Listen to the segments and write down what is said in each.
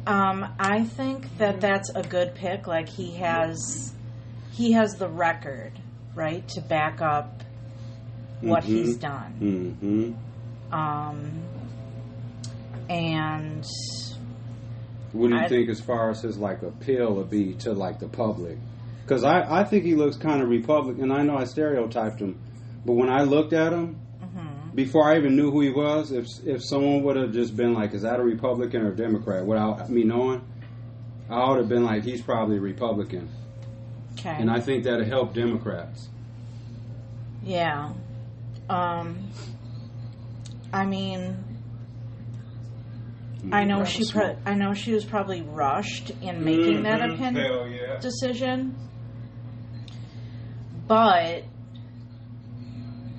I think that that's a good pick. Like, he has the record, right, to back up what he's done. And what do you think as far as his, like, appeal would be to, like, the public? Because I think he looks kind of Republican. I know I stereotyped him, but when I looked at him, before I even knew who he was, if someone would have just been like, is that a Republican or a Democrat, without me knowing, I would have been like, he's probably a Republican. Okay. And I think that'll help Democrats. Yeah. I mean, I know she was probably rushed in making that decision. But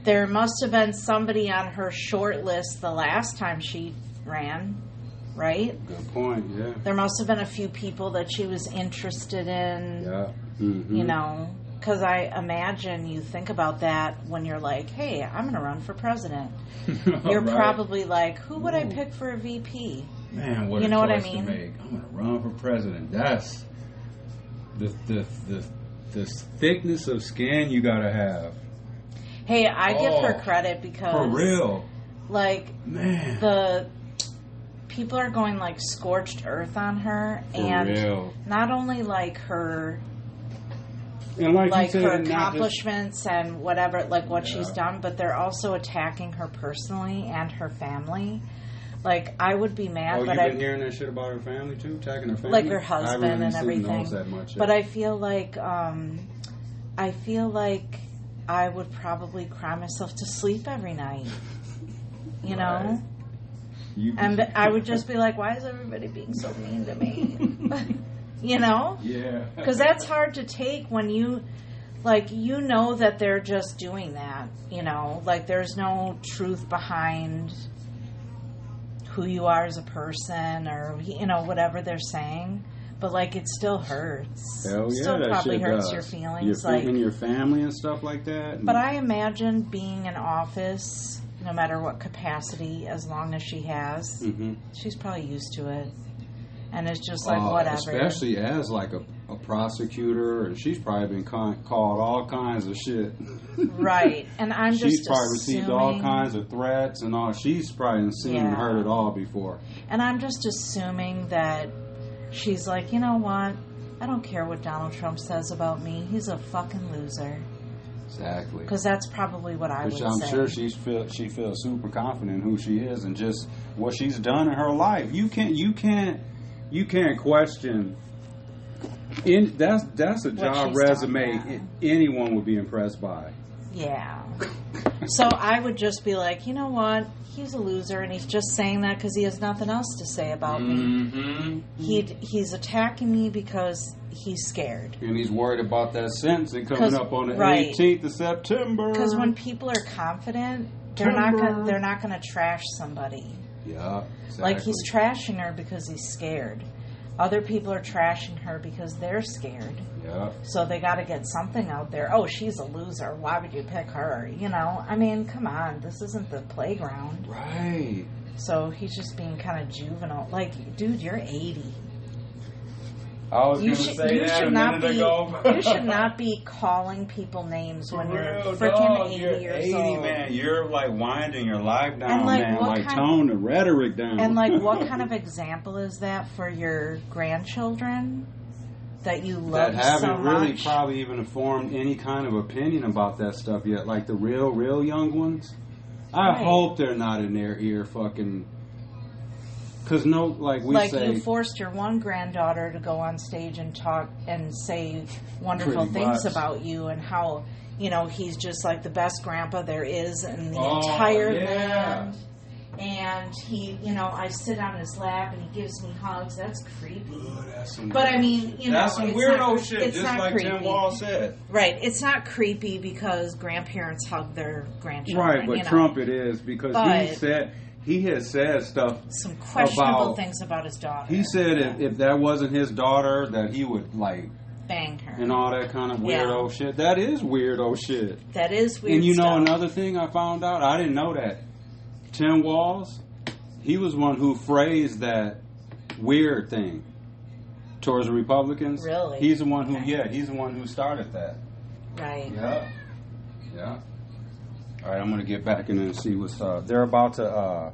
there must have been somebody on her short list the last time she ran, right? Good point, yeah. There must have been a few people that she was interested in. Yeah. You know, because I imagine you think about that when you're like, hey, I'm going to run for president. You're probably like, who would I pick for a VP? Man, what you a know choice what I mean? to make. I'm going to run for president. That's the thickness of skin you got to have. Hey, I give her credit because... For real. Like, man, the people are going, like, scorched earth on her. For and real. Not only, like, her... And like her accomplishments and whatever, like what she's done, but they're also attacking her personally and her family. Like, I would be mad. Oh, you've been hearing that shit about her family too, attacking her family, like her husband and everything. That much, but I feel like I would probably cry myself to sleep every night. You know, and I would just be like, "Why is everybody being so mean to me?" You know? Yeah. Because that's hard to take when you, like, you know that they're just doing that, you know? Like, there's no truth behind who you are as a person or, you know, whatever they're saying. But, like, it still hurts. Hell yeah, still that probably shit hurts does. your feelings. And your family and stuff like that. But I imagine being in office, no matter what capacity, as long as she has, she's probably used to it. And it's just like, whatever. Especially as like a prosecutor, and she's probably been called all kinds of shit. Right. And I'm just she's probably received all kinds of threats and all. She's probably seen and heard it all before. And I'm just assuming that she's like, you know what? I don't care what Donald Trump says about me. He's a fucking loser. Exactly. Because that's probably what I would say. I'm sure she feels super confident in who she is and just what she's done in her life. You can't question. That's a job resume anyone would be impressed by. Yeah. So I would just be like, you know what? He's a loser, and he's just saying that because he has nothing else to say about me. He's attacking me because he's scared. And he's worried about that sentencing coming up on the 18th of September. Because when people are confident, they're not going to trash somebody. Yeah, exactly. Like, he's trashing her because he's scared. Other people are trashing her because they're scared. Yeah. So they got to get something out there. Oh, she's a loser. Why would you pick her? You know? I mean, come on. This isn't the playground. Right. So he's just being kind of juvenile. Like, dude, you're 80. I was going to say that a minute ago. You should not be calling people names when you're freaking 80 years old. Man. You're, like, winding your life down, and, like, man. Like, tone the rhetoric down. And, like, what kind of example is that for your grandchildren that you love so much? That haven't really probably even formed any kind of opinion about that stuff yet. Like, the real young ones. I hope they're not in their ear fucking... Because you forced your one granddaughter to go on stage and talk and say wonderful things about you and how, you know, he's just like the best grandpa there is in the entire land. And he, you know, I sit on his lap and he gives me hugs. That's creepy. But I mean, you know, that's some weirdo shit, just like creepy. Tim Wall said. Right. It's not creepy because grandparents hug their grandchildren. Right, but Trump it is because he has said stuff. Some questionable things about his daughter. He said if that wasn't his daughter, that he would, like, bang her. And all that kind of weirdo shit. That is weirdo shit. That is weird And you know stuff. another thing I found out? I didn't know that. Tim Walz, he was one who phrased that weird thing towards the Republicans. Really? He's the one who, he's the one who started that. Right. Yeah. Yeah. All right, I'm going to get back in and see what's up. They're about to,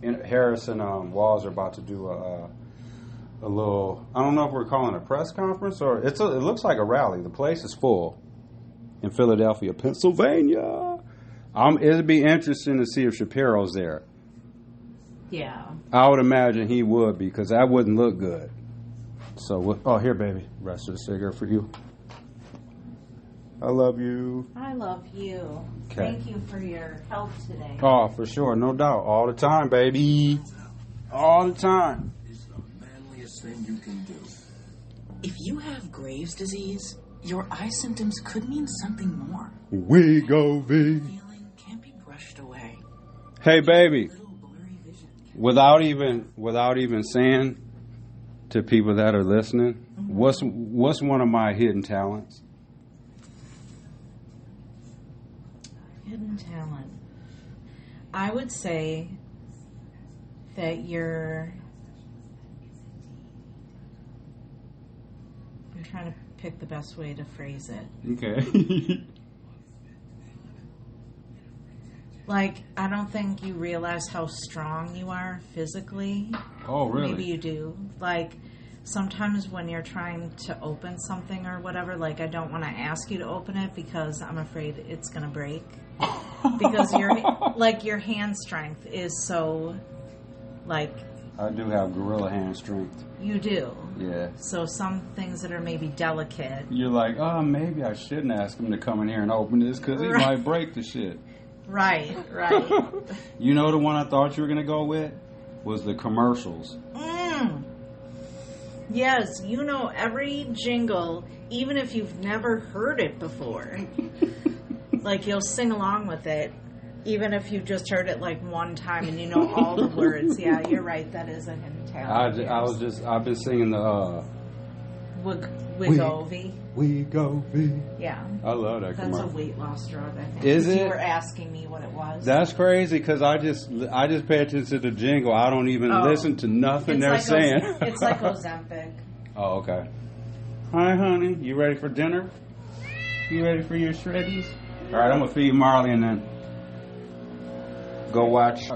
Harris and Walls are about to do a little, I don't know if we're calling it a press conference or it looks like a rally. The place is full in Philadelphia, Pennsylvania. It'd be interesting to see if Shapiro's there. Yeah. I would imagine he would because that wouldn't look good. So, here, baby. Rest of the cigarette for you. I love you. I love you. Okay. Thank you for your help today. Oh, for sure. No doubt. All the time, baby. All the time. It's the manliest thing you can do. If you have Graves' disease, your eye symptoms could mean something more. We go, V. Feeling can't be brushed away. Hey, baby. Little blurry vision. Without even saying to people that are listening, what's one of my hidden talents? Hidden talent. I would say that I'm trying to pick the best way to phrase it. Okay. Like, I don't think you realize how strong you are physically. Oh, really? Maybe you do. Like, sometimes when you're trying to open something or whatever, like, I don't want to ask you to open it because I'm afraid it's going to break. Because your hand strength is so, like... I do have gorilla hand strength. You do. Yeah. So some things that are maybe delicate. You're like, maybe I shouldn't ask him to come in here and open this because he might break the shit. Right. You know the one I thought you were going to go with? Was the commercials. Yes, you know every jingle, even if you've never heard it before. Like, you'll sing along with it, even if you've just heard it like one time and you know all the words. Yeah, you're right. That is a hidden talent. I've been singing the Wegovy. We go V. Yeah. I love that That's commercial. a weight loss drug, I think. Is it? You were asking me what it was. That's crazy because I just pay attention to the jingle. I don't even listen to nothing they're saying. It's like Ozempic. Oh, okay. Hi, honey. You ready for dinner? You ready for your shreddies? All right, I'm going to feed Marley and then go watch.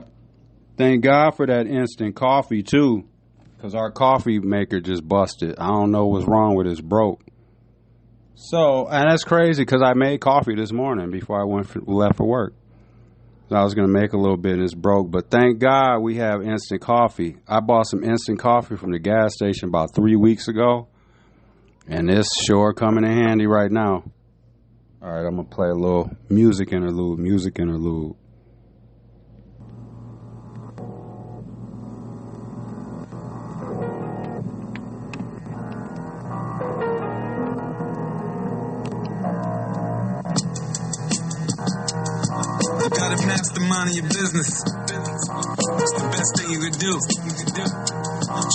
Thank God for that instant coffee, too, because our coffee maker just busted. I don't know what's wrong with it. It's broke. So, and that's crazy because I made coffee this morning before I left for work. I was going to make a little bit and it's broke, but thank God we have instant coffee. I bought some instant coffee from the gas station about 3 weeks ago, and it's sure coming in handy right now. All right, I'm going to play a little music interlude. You gotta mastermind your business. It's the best thing you could do.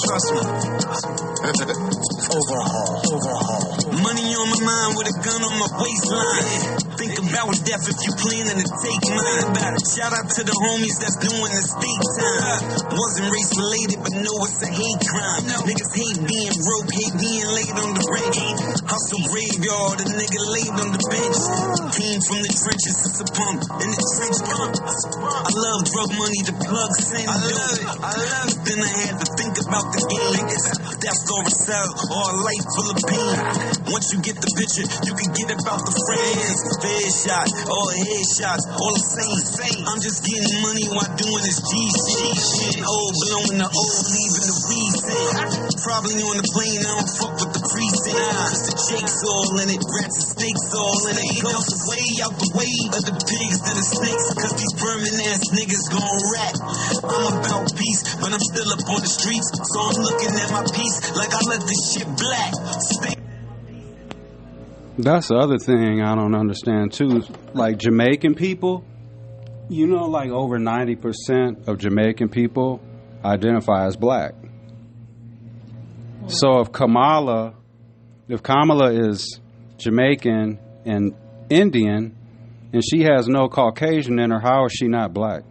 Trust me. Overhaul. Money on my mind with a gun on my waistline. Think about death if you planning to take mine. Shout out to the homies that's doing the state time. Wasn't race related, but know it's a hate crime. Niggas hate being broke, hate being laid on the bench. Hustle graveyard, a nigga laid on the bench. Came from the trenches, it's a pump in the trench pump. I love drug money, the plug send. I love it. But then I had to think about the game. That's or a cell or a life full of pain. Once you get the picture, you can get about the frames. Fair shot, all headshots, all the same. I'm just getting money while doing this G shit. Old blowing the old, leaving the recent. Probably on the plane, I don't fuck with the precinct. Cause the Jake's all in it, rats and snakes all in it. Goes way out the way of the pigs and the snakes. Cause these vermin ass niggas gon' rat. I'm about peace, but I'm still up on the streets. So I'm looking at my piece like I let this shit black. That's the other thing I don't understand too. Like Jamaican people, you know, like over 90% of Jamaican people identify as black. So if Kamala is Jamaican and Indian, and she has no Caucasian in her, how is she not black?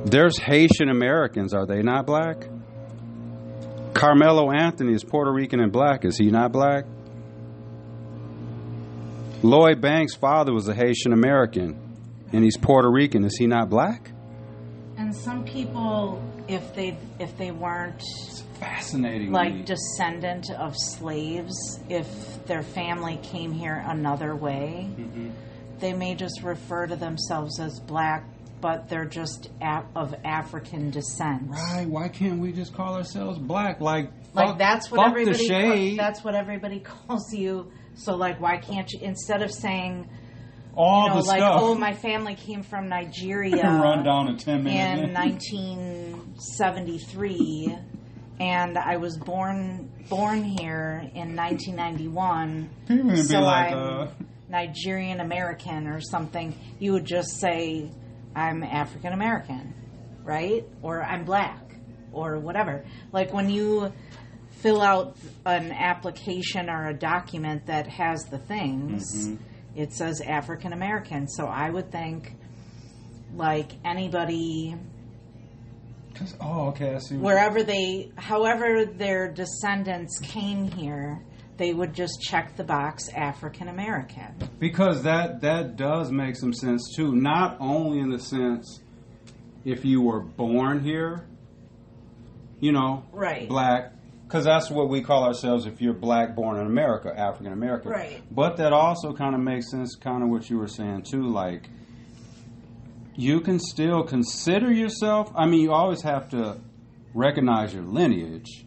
There's Haitian Americans. Are they not black? Carmelo Anthony is Puerto Rican and black. Is he not black? Lloyd Banks' father was a Haitian American, and he's Puerto Rican. Is he not black? And some people, if they weren't fascinating, like descendant of slaves, if their family came here another way, they may just refer to themselves as black, but they're just of African descent. Right? Why can't we just call ourselves black? Like that's what everybody. The shade. That's what everybody calls you. So why can't you, instead of saying all the like, stuff? Oh, my family came from Nigeria. Run down in 10 minutes. In 1973, and I was born here in 1991. So I'm Nigerian American or something. You would just say, I'm African American, right? Or I'm black, or whatever. Like when you fill out an application or a document that has the things, it says African American. So I would think, like anybody, I see. However their descendants came here, they would just check the box African American. Because that does make some sense too. Not only in the sense if you were born here, right, black. Because that's what we call ourselves if you're black born in America, African American. Right. But that also kind of makes sense, kind of what you were saying too. Like, you can still consider yourself, you always have to recognize your lineage.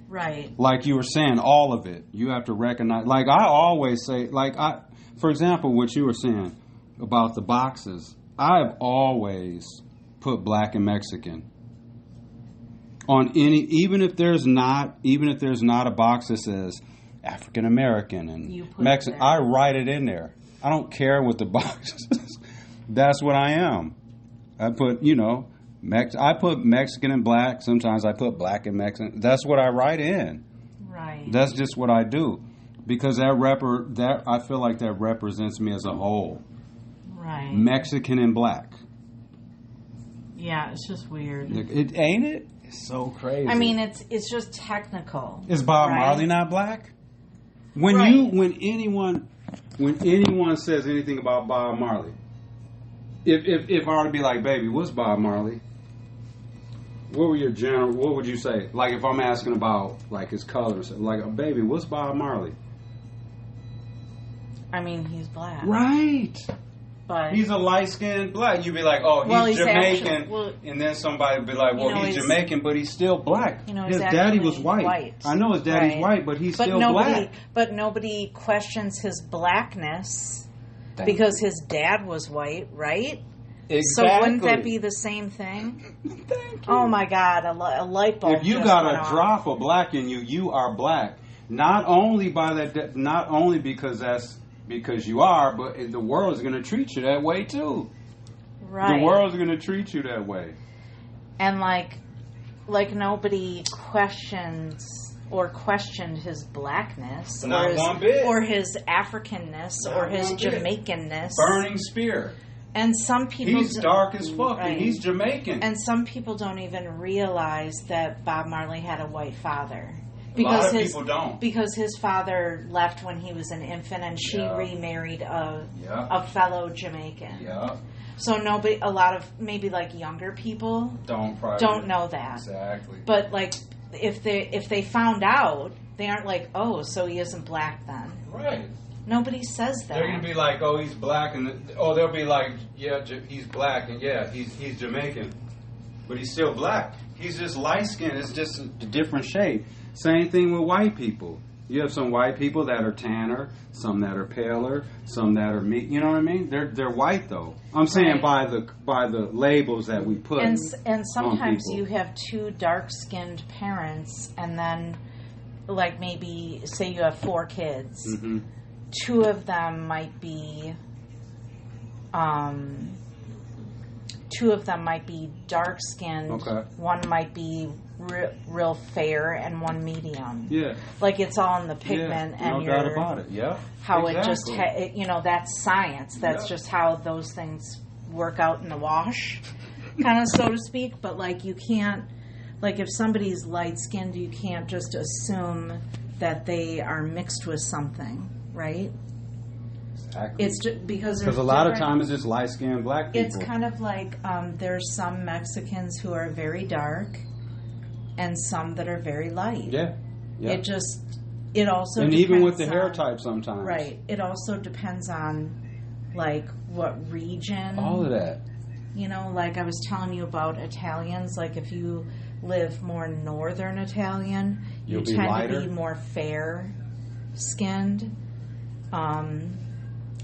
Right. Like you were saying, all of it. You have to recognize. Like I always say, for example, what you were saying about the boxes, I've always put black and Mexican. On even if there's not a box that says African American and Mexican, I write it in there. I don't care what the box is. That's what I am. I put I put Mexican and black. Sometimes I put black and Mexican. That's what I write in. Right. That's just what I do because that I feel like that represents me as a whole. Right. Mexican and black. Yeah, it's just weird. It ain't it. It's so crazy. It's just technical. Is Bob Marley not black? When anyone says anything about Bob Marley, if I were to be like, baby, what's Bob Marley? What would you say? Like if I'm asking about like his colors, like, baby, what's Bob Marley? He's black. Right. But he's a light-skinned black. You'd be like, oh, he's Jamaican. And then somebody would be like, well, he's Jamaican, but he's still black. His daddy was white. I know his daddy's white, but he's still black. But nobody questions his blackness because his dad was white, right? Exactly. So wouldn't that be the same thing? Thank you. Oh, my God, a light bulb. If you got a drop of black in you, you are black. Not only because you are, but the world is going to treat you that way too. Right. The world is going to treat you that way. And like nobody questioned his blackness, or his Africanness, or his Jamaicanness. Burning spear. And some people he's dark as fuck, and he's Jamaican. And some people don't even realize that Bob Marley had a white father. A lot of people don't. Because his father left when he was an infant, and she remarried a fellow Jamaican. Yeah. So a lot of maybe like younger people don't know that. Exactly. But like if they found out, they aren't like, oh, so he isn't black then. Right. Nobody says that. They're gonna be like, oh, he's black, they'll be like, yeah, he's black, and yeah, he's Jamaican, but he's still black. He's just light skinned. It's just a different shade. Same thing with white people. You have some white people that are tanner, some that are paler, some that are meat. You know what I mean? They're white though. I'm saying by the labels that we put. And sometimes you have two dark skinned parents, and then like maybe say you have 4 kids. Mm-hmm. 2 of them might be dark skinned. Okay. One might be real fair, and one medium. Yeah. Like it's all in the pigment, and no doubt about it. Yeah. How exactly. It just that's science. That's just how those things work out in the wash. kind of, so to speak. But like, you can't, like, if somebody's light skinned, you can't just assume that they are mixed with something, right? Exactly. It's just because a lot of times it's just light skinned black people. It's kind of like there's some Mexicans who are very dark, and some that are very light. Yeah. It also and depends even with the on, hair type sometimes. Right. It also depends on like what region. All of that. You know, like I was telling you about Italians, like if you live more northern Italian, you tend to be more fair skinned.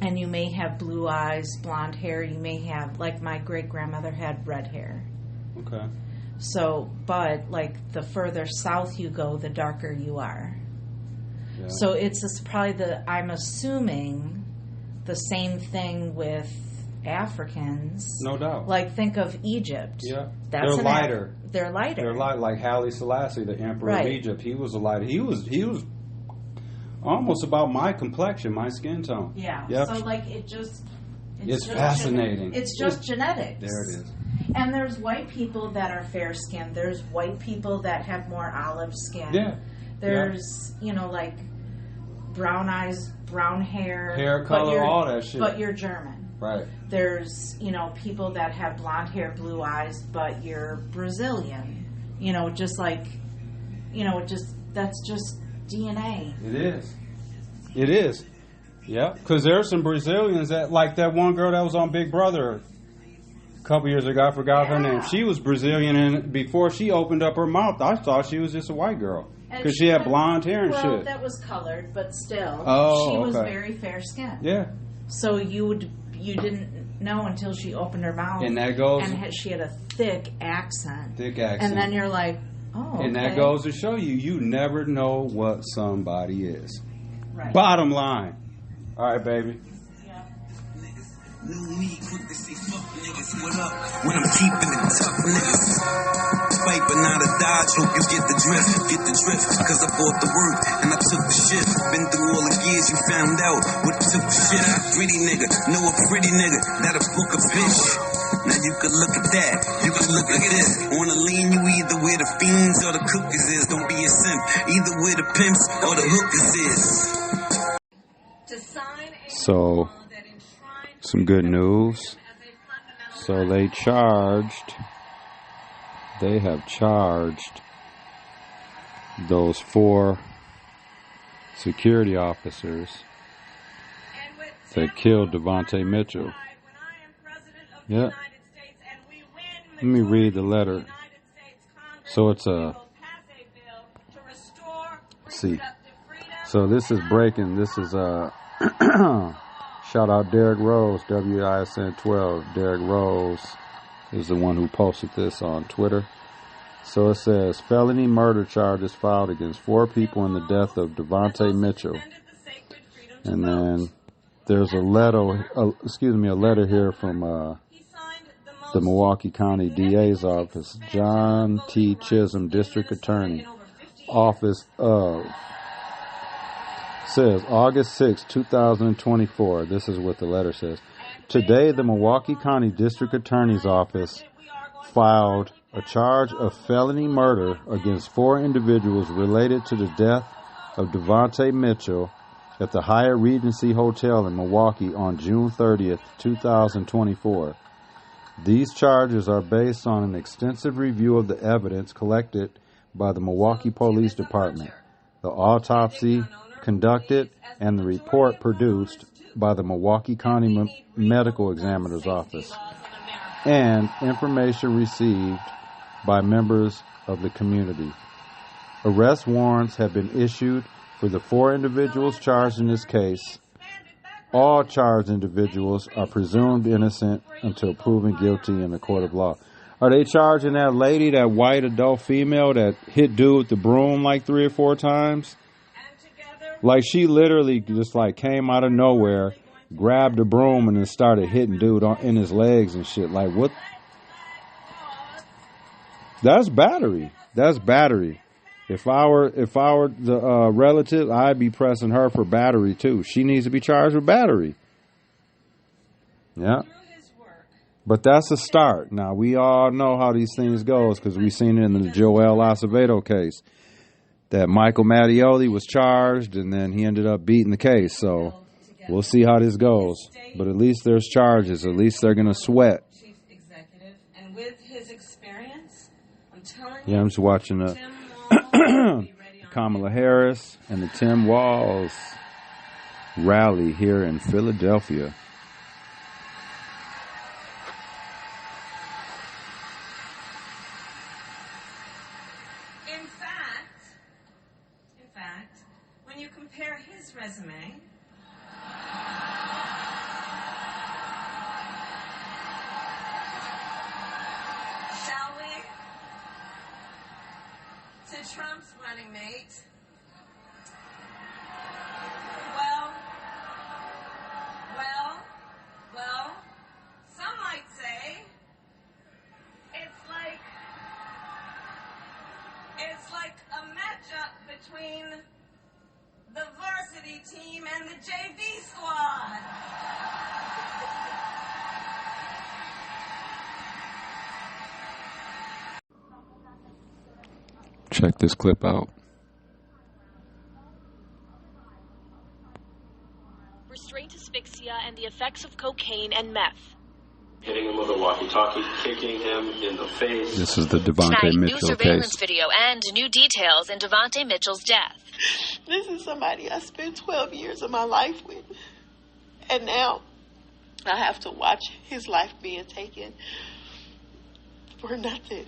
And you may have blue eyes, blonde hair, you may have, like my great grandmother had red hair. Okay. So, but like the further south you go, the darker you are. Yeah. So it's probably I'm assuming the same thing with Africans. No doubt. Like think of Egypt. Yeah. That's they're lighter. They're lighter. They're light, like Haile Selassie, the emperor of Egypt. He was a lighter. He was almost about my complexion, my skin tone. Yeah. Yep. So like it's just fascinating. It's just genetics. There it is. And there's white people that are fair skinned. There's white people that have more olive skin. Yeah. There's, you know, like brown eyes, brown hair color, all that shit. But you're German. Right. There's, you know, people that have blonde hair, blue eyes, but you're Brazilian. You know, just like, you know, that's just DNA. It is. Yeah. Because there's some Brazilians that, like that one girl that was on Big Brother a couple years ago, I forgot her name. She was Brazilian, and before she opened up her mouth, I thought she was just a white girl. Because she had blonde hair and shit. Well, that was colored, but still, she was very fair skinned. Yeah. So you didn't know until she opened her mouth. And that goes... And she had a thick accent. And then you're like, oh, And that goes to show you never know what somebody is. Right. Bottom line. All right, baby. New me, quick to say fuck niggas, what up? When I'm keeping it tough, niggas. Fight but not a dodge, hope you get the drift, cause I bought the work and I took the shit. Been through all the years, you found out what took the shit. Pretty nigga, know a pretty nigga, that'll book a bitch. Now you can look at that, you can look at this. Wanna lean you either where the fiends or the cookies is. Don't be a simp, either where the pimps or the hookers is. So, some good news. So they have charged those 4 security officers that killed Devontae Mitchell. Yeah. Let me read the letter. So it's see. So this is breaking. This is shout out Derek Rose, WISN 12. Derek Rose is the one who posted this on Twitter. So it says, felony murder charges filed against 4 people in the death of Devontae Mitchell. And then there's a letter here from the Milwaukee County DA's office, John T. Chisholm, District Attorney, Office of... Says August 6, 2024. This is what the letter says. Today, the Milwaukee County District Attorney's Office filed a charge of felony murder against 4 individuals related to the death of Devontae Mitchell at the Hyatt Regency Hotel in Milwaukee on June 30th, 2024. These charges are based on an extensive review of the evidence collected by the Milwaukee Police Department, the autopsy conducted, and the report produced by the Milwaukee County Medical Examiner's Office, and information received by members of the community. Arrest warrants have been issued for the 4 individuals charged in this case. All charged individuals are presumed innocent until proven guilty in the court of law. Are they charging that lady, that white adult female that hit dude with the broom like 3 or 4 times? Like, she literally just, like, came out of nowhere, grabbed a broom, and then started hitting dude in his legs and shit. Like, what? That's battery. That's battery. If I were the relative, I'd be pressing her for battery, too. She needs to be charged with battery. Yeah. But that's a start. Now, we all know how these things goes because we've seen it in the Joel Acevedo case. That Michael Mattioli was charged, and then he ended up beating the case. So we'll see how this goes. But at least there's charges. At least they're going to sweat. Chief executive, and with his experience, I'm telling Yeah, I'm just watching Kamala Harris and the Tim Walz rally here in Philadelphia. In fact, when you compare his resume shall we, to Trump's running mate, well, some might say it's like a matchup between the varsity team and the JV squad. Check this clip out. Restraint asphyxia and the effects of cocaine and meth. Hitting him with a walkie-talkie, kicking him in the face. This is the Devontae Mitchell new surveillance case. video and new details in Devontae Mitchell's death. This is somebody I spent 12 years of my life with. And now I have to watch his life being taken for nothing.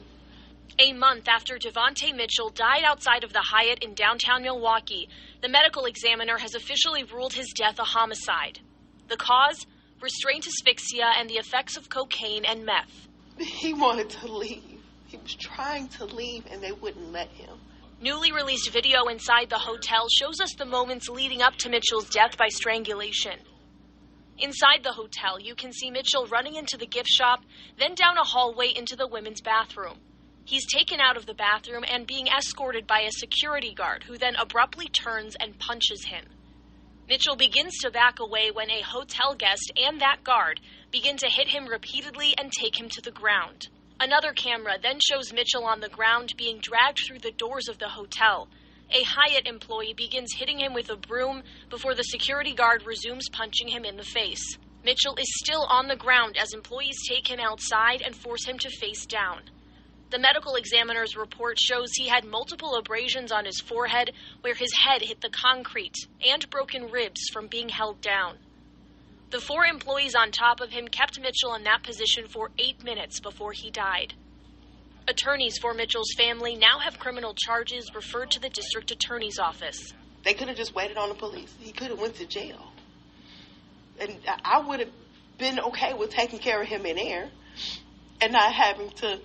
A month after Devontae Mitchell died outside of the Hyatt in downtown Milwaukee, the medical examiner has officially ruled his death a homicide. The cause? Restraint asphyxia and the effects of cocaine and meth. He wanted to leave. He was trying to leave and they wouldn't let him. Newly released video inside the hotel shows us the moments leading up to Mitchell's death by strangulation. Inside the hotel, you can see Mitchell running into the gift shop, then down a hallway into the women's bathroom. He's taken out of the bathroom and being escorted by a security guard who then abruptly turns and punches him. Mitchell begins to back away when a hotel guest and that guard begin to hit him repeatedly and take him to the ground. Another camera then shows Mitchell on the ground being dragged through the doors of the hotel. A Hyatt employee begins hitting him with a broom before the security guard resumes punching him in the face. Mitchell is still on the ground as employees take him outside and force him to face down. The medical examiner's report shows he had multiple abrasions on his forehead where his head hit the concrete and broken ribs from being held down. The 4 employees on top of him kept Mitchell in that position for 8 minutes before he died. Attorneys for Mitchell's family now have criminal charges referred to the district attorney's office. They could have just waited on the police. He could have went to jail. And I would have been okay with taking care of him in air and not having to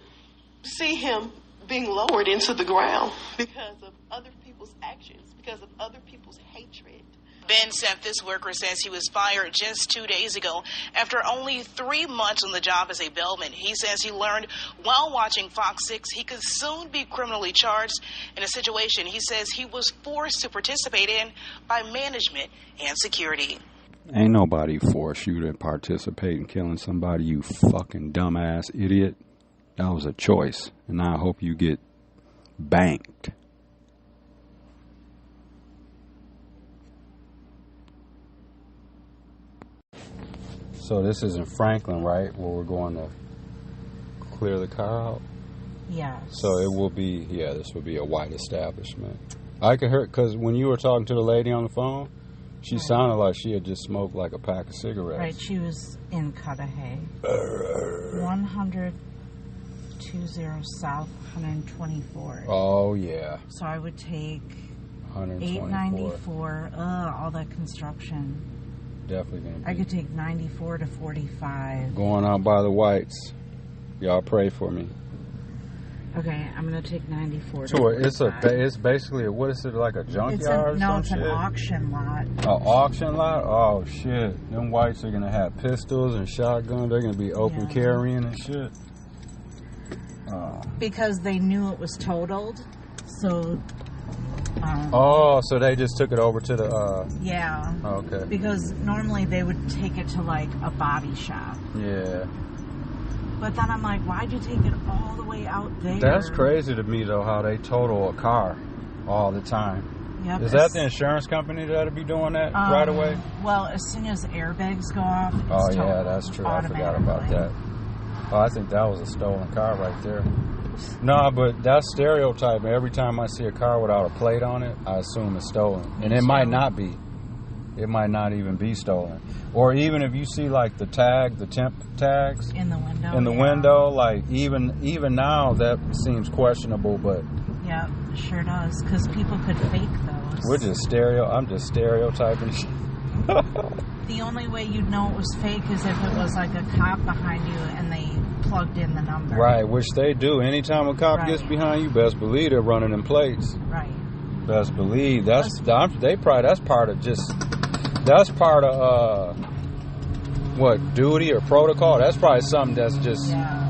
see him being lowered into the ground because of other people's actions, because of other people's hatred. Ben said this worker says he was fired just 2 days ago after only 3 months on the job as a bellman. He says he learned while watching Fox 6 he could soon be criminally charged in a situation he says he was forced to participate in by management and security. Ain't nobody forced you to participate in killing somebody, you fucking dumbass idiot. That was a choice, and I hope you get banked. So this is in Franklin, right, where we're going to clear the car out? Yes. So it will be, this will be a white establishment. I could hear, because when you were talking to the lady on the phone, she sounded like she had just smoked like a pack of cigarettes. Right, she was in Cudahy. 100-20 South, 124. Oh, yeah. So I would take 124. 894. All that construction. Definitely going to be. I could take 94 to 45. Going out by the whites. Y'all pray for me. Okay, I'm going to take 94 to 45. It's basically, what is it, like a junkyard or some it's an shit? auction lot. An auction lot? Oh, shit. Them whites are going to have pistols and shotguns. They're going to be open carrying and shit. Because they knew it was totaled, so... so they just took it over to the... Yeah. Okay. Because normally they would take it to, like, a body shop. Yeah. But then I'm like, why'd you take it all the way out there? That's crazy to me, though, how they total a car all the time. Yep, is that the insurance company that'll be doing that right away? Well, as soon as airbags go off, it's oh, yeah, that's true. I forgot about that. Oh, I think that was a stolen car right there. No, but that's stereotype. Every time I see a car without a plate on it, I assume it's stolen. And it might not be. It might not even be stolen. Or even if you see like the temp tags in the window. In the window, like even now that seems questionable, but yeah, it sure does, because people could fake those. I'm just stereotyping. The only way you'd know it was fake is if it was like a cop behind you and they plugged in the number. Right, which they do. Anytime a cop gets behind you, best believe they're running in plates. Right. Best believe that's part of what, duty or protocol. That's probably something that's just. Yeah.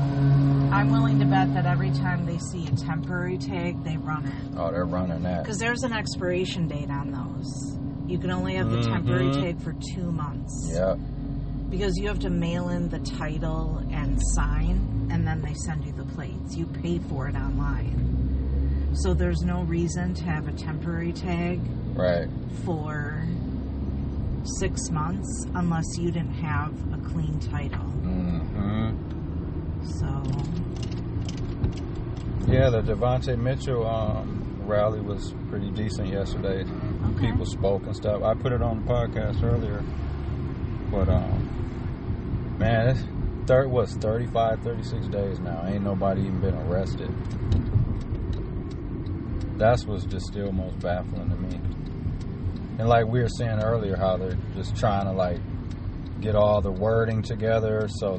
I'm willing to bet that every time they see a temporary tag, they run it. Oh, they're running that. Because there's an expiration date on those. You can only have the temporary tag for 2 months. Yeah. Because you have to mail in the title and sign, and then they send you the plates. You pay for it online. So there's no reason to have a temporary tag for 6 months unless you didn't have a clean title. So. Yeah, the Devontae Mitchell rally was pretty decent yesterday. Okay. People spoke and stuff. I put it on the podcast earlier. But, man, it's 35, 36 days now. Ain't nobody even been arrested. That's what's just still most baffling to me. And like we were saying earlier, how they're just trying to, like, get all the wording together so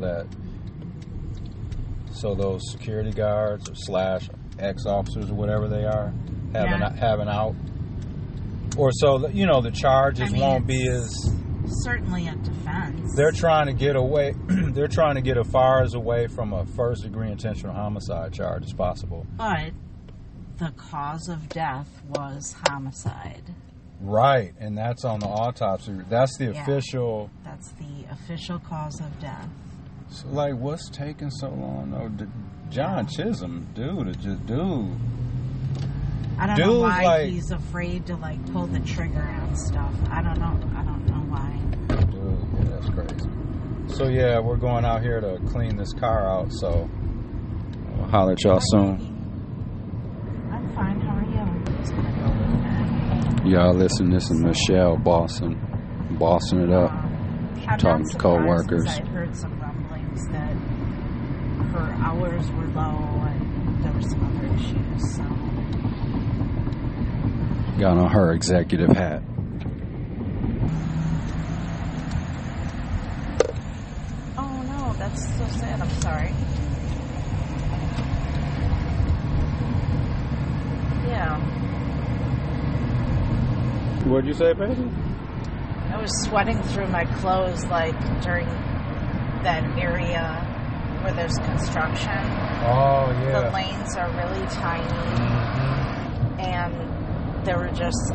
those security guards or / ex-officers or whatever they are having out. Or so, the charges won't be as... Certainly a defense. They're trying to get away. They're trying to get as far as away from a first-degree intentional homicide charge as possible. But the cause of death was homicide. Right, and that's on the autopsy. That's the official... That's the official cause of death. So, like, what's taking so long, though? John Chisholm, dude. I don't know why he's afraid to, like, pull the trigger on stuff. I don't know why. Dude, yeah, that's crazy. So, yeah, we're going out here to clean this car out, so I'll holler at y'all soon. I'm fine. How are you? Just gonna go with that. Y'all listen, this is Michelle bossing it up. Talking to co-workers. I'd heard some rumblings that her hours were low and there were some other issues, so. Got on her executive hat. Oh no, that's so sad. I'm sorry. Yeah. What'd you say, baby? I was sweating through my clothes, like, during that area where there's construction. Oh, yeah. The lanes are really tiny. And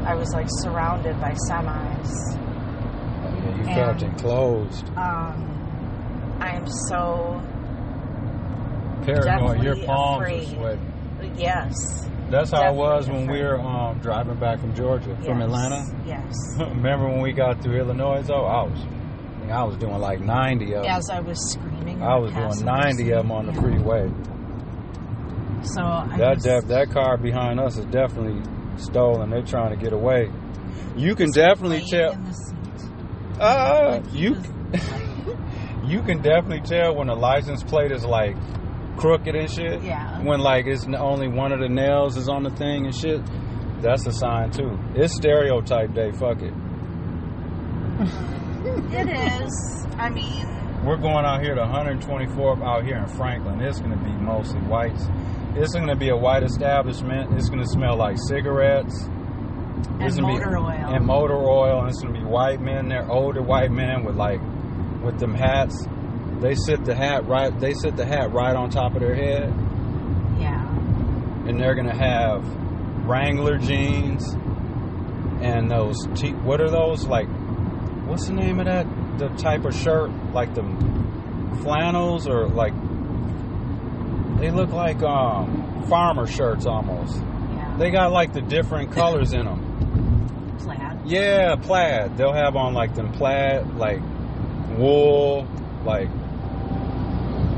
I was, like, surrounded by semis. Oh, yeah, you felt enclosed. I'm so paranoid. Your palms afraid. are sweating. Yes. That's how it was when we were driving back from Georgia, from Atlanta. Yes. Remember when we got through Illinois? Oh, I was doing like 90 of them. As I was screaming. I was doing 90 of them on the freeway. So that car behind us is definitely stolen. They're trying to get away. You can definitely tell. You can definitely tell when a license plate is like crooked and shit. Yeah. When like it's only one of the nails is on the thing and shit. That's a sign too. It's stereotype day. Fuck it. It is. I mean, we're going out here to 124th out here in Franklin. It's going to be mostly whites. It's going to be a white establishment. It's going to smell like cigarettes. And motor oil. And motor oil. And it's going to be white men there, older white men with them hats. They sit the hat right on top of their head. Yeah. And they're going to have Wrangler jeans and those what are those, like, what's the name of that, the type of shirt, like the flannels, or like They look like farmer shirts almost. Yeah. They got like the different colors in them. Plaid. Yeah, plaid. They'll have on like them plaid, like wool, like,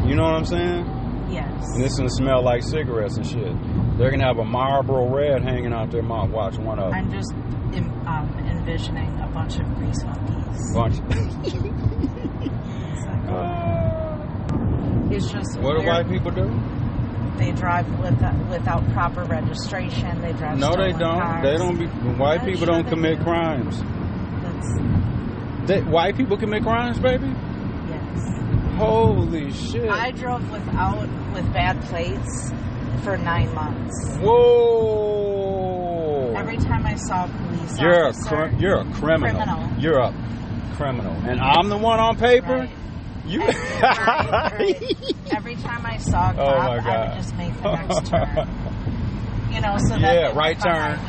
you know what I'm saying? Yes. And this gonna smell like cigarettes and shit. They're gonna have a Marlboro Red hanging out their mouth. Watch one of them. I'm just envisioning a bunch of grease monkeys. It's just. What do white people do? They drive without proper registration. They drive. No, they don't. Cars. They don't be. White people don't commit crimes. White people commit crimes, baby. Yes. Holy shit! I drove with bad plates for 9 months. Whoa! Every time I saw a police you're officer, you're a criminal. You're a criminal, and I'm the one on paper. Right. You. Right. Every time I saw a cop, I would just make the next turn. You know, so that right turn.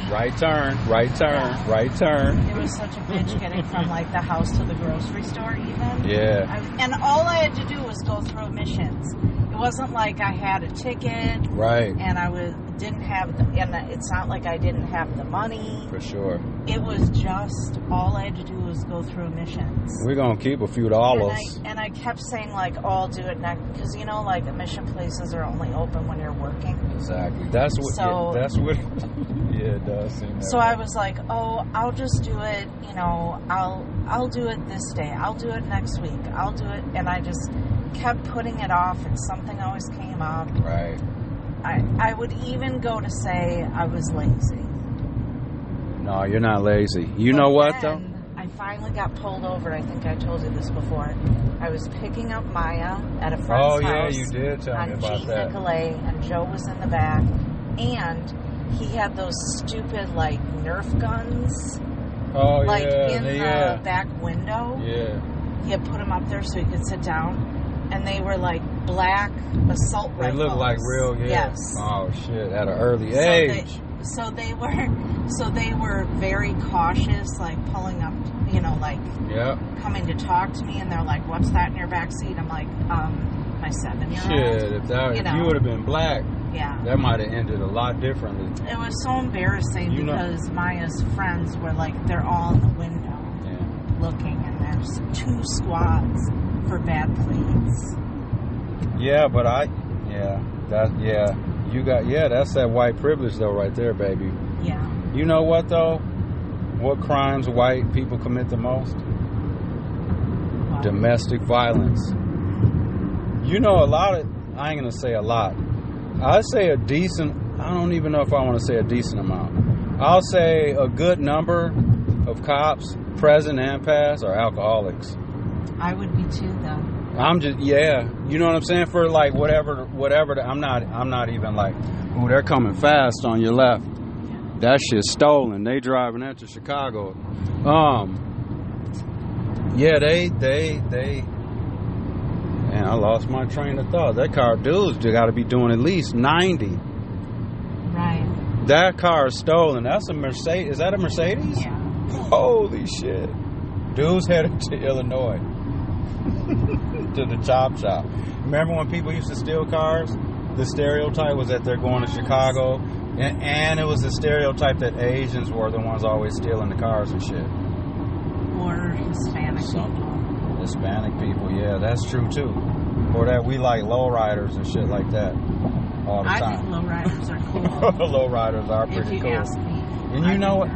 It was such a bitch getting from like the house to the grocery store, even. Yeah. And all I had to do was go through emissions. It wasn't like I had a ticket, right? And didn't have and it's not like I didn't have the money. For sure. It was just all I had to do was go through emissions. We're gonna keep a few dollars. And I kept saying like, "Oh, I'll do it next," because you know, like emission places are only open when you're working. Exactly. That's what. So, that's what. Yeah, it does seem that so way. I was like, "Oh, I'll just do it. You know, I'll do it this day. I'll do it next week. I'll do it," and I just kept putting it off, and something always came up. Right. I would even go to say I was lazy. No, you're not lazy. You know what, though? I finally got pulled over. I think I told you this before. I was picking up Maya at a friend's house. Oh, yeah, you did tell me about that. On G. Nicolay, and Joe was in the back. And he had those stupid, like, Nerf guns. Oh, like, yeah. in the back window. Yeah. He had put them up there so he could sit down. And they were like black assault rifles. They look like real, Yes. Oh shit! At an early age. So they were very cautious, like pulling up, you know, like coming to talk to me, and they're like, "What's that in your back seat?" I'm like, "My 7-year-old." Shit! If you would have been black, that might have ended a lot differently. It was so embarrassing because Maya's friends were like, they're all in the window looking, and there's 2 squads for bad plates. Yeah, but that's that white privilege though right there, baby. Yeah. You know what though? What crimes white people commit the most? Wow. Domestic violence. You know, I ain't gonna say a lot. I'd say a decent, I don't even know if I want to say a decent amount. I'll say a good number of cops, present and past, are alcoholics. I would be too, though. I'm just, you know what I'm saying? For like whatever. I'm not even like, ooh, they're coming fast on your left. That shit's stolen. They driving that to Chicago. Man, I lost my train of thought. That car, dudes, got to be doing at least 90. Right. That car is stolen. That's a Mercedes. Is that a Mercedes? Yeah. Holy shit. Dudes headed to Illinois. To the chop shop. Remember when people used to steal cars? The stereotype was that they're going to Chicago, and it was the stereotype that Asians were the ones always stealing the cars and shit. Or Hispanic people. Hispanic people, yeah, that's true too. Or that we like lowriders and shit like that all the time. I think lowriders are cool. Lowriders are pretty cool. If you ask me. And you know what?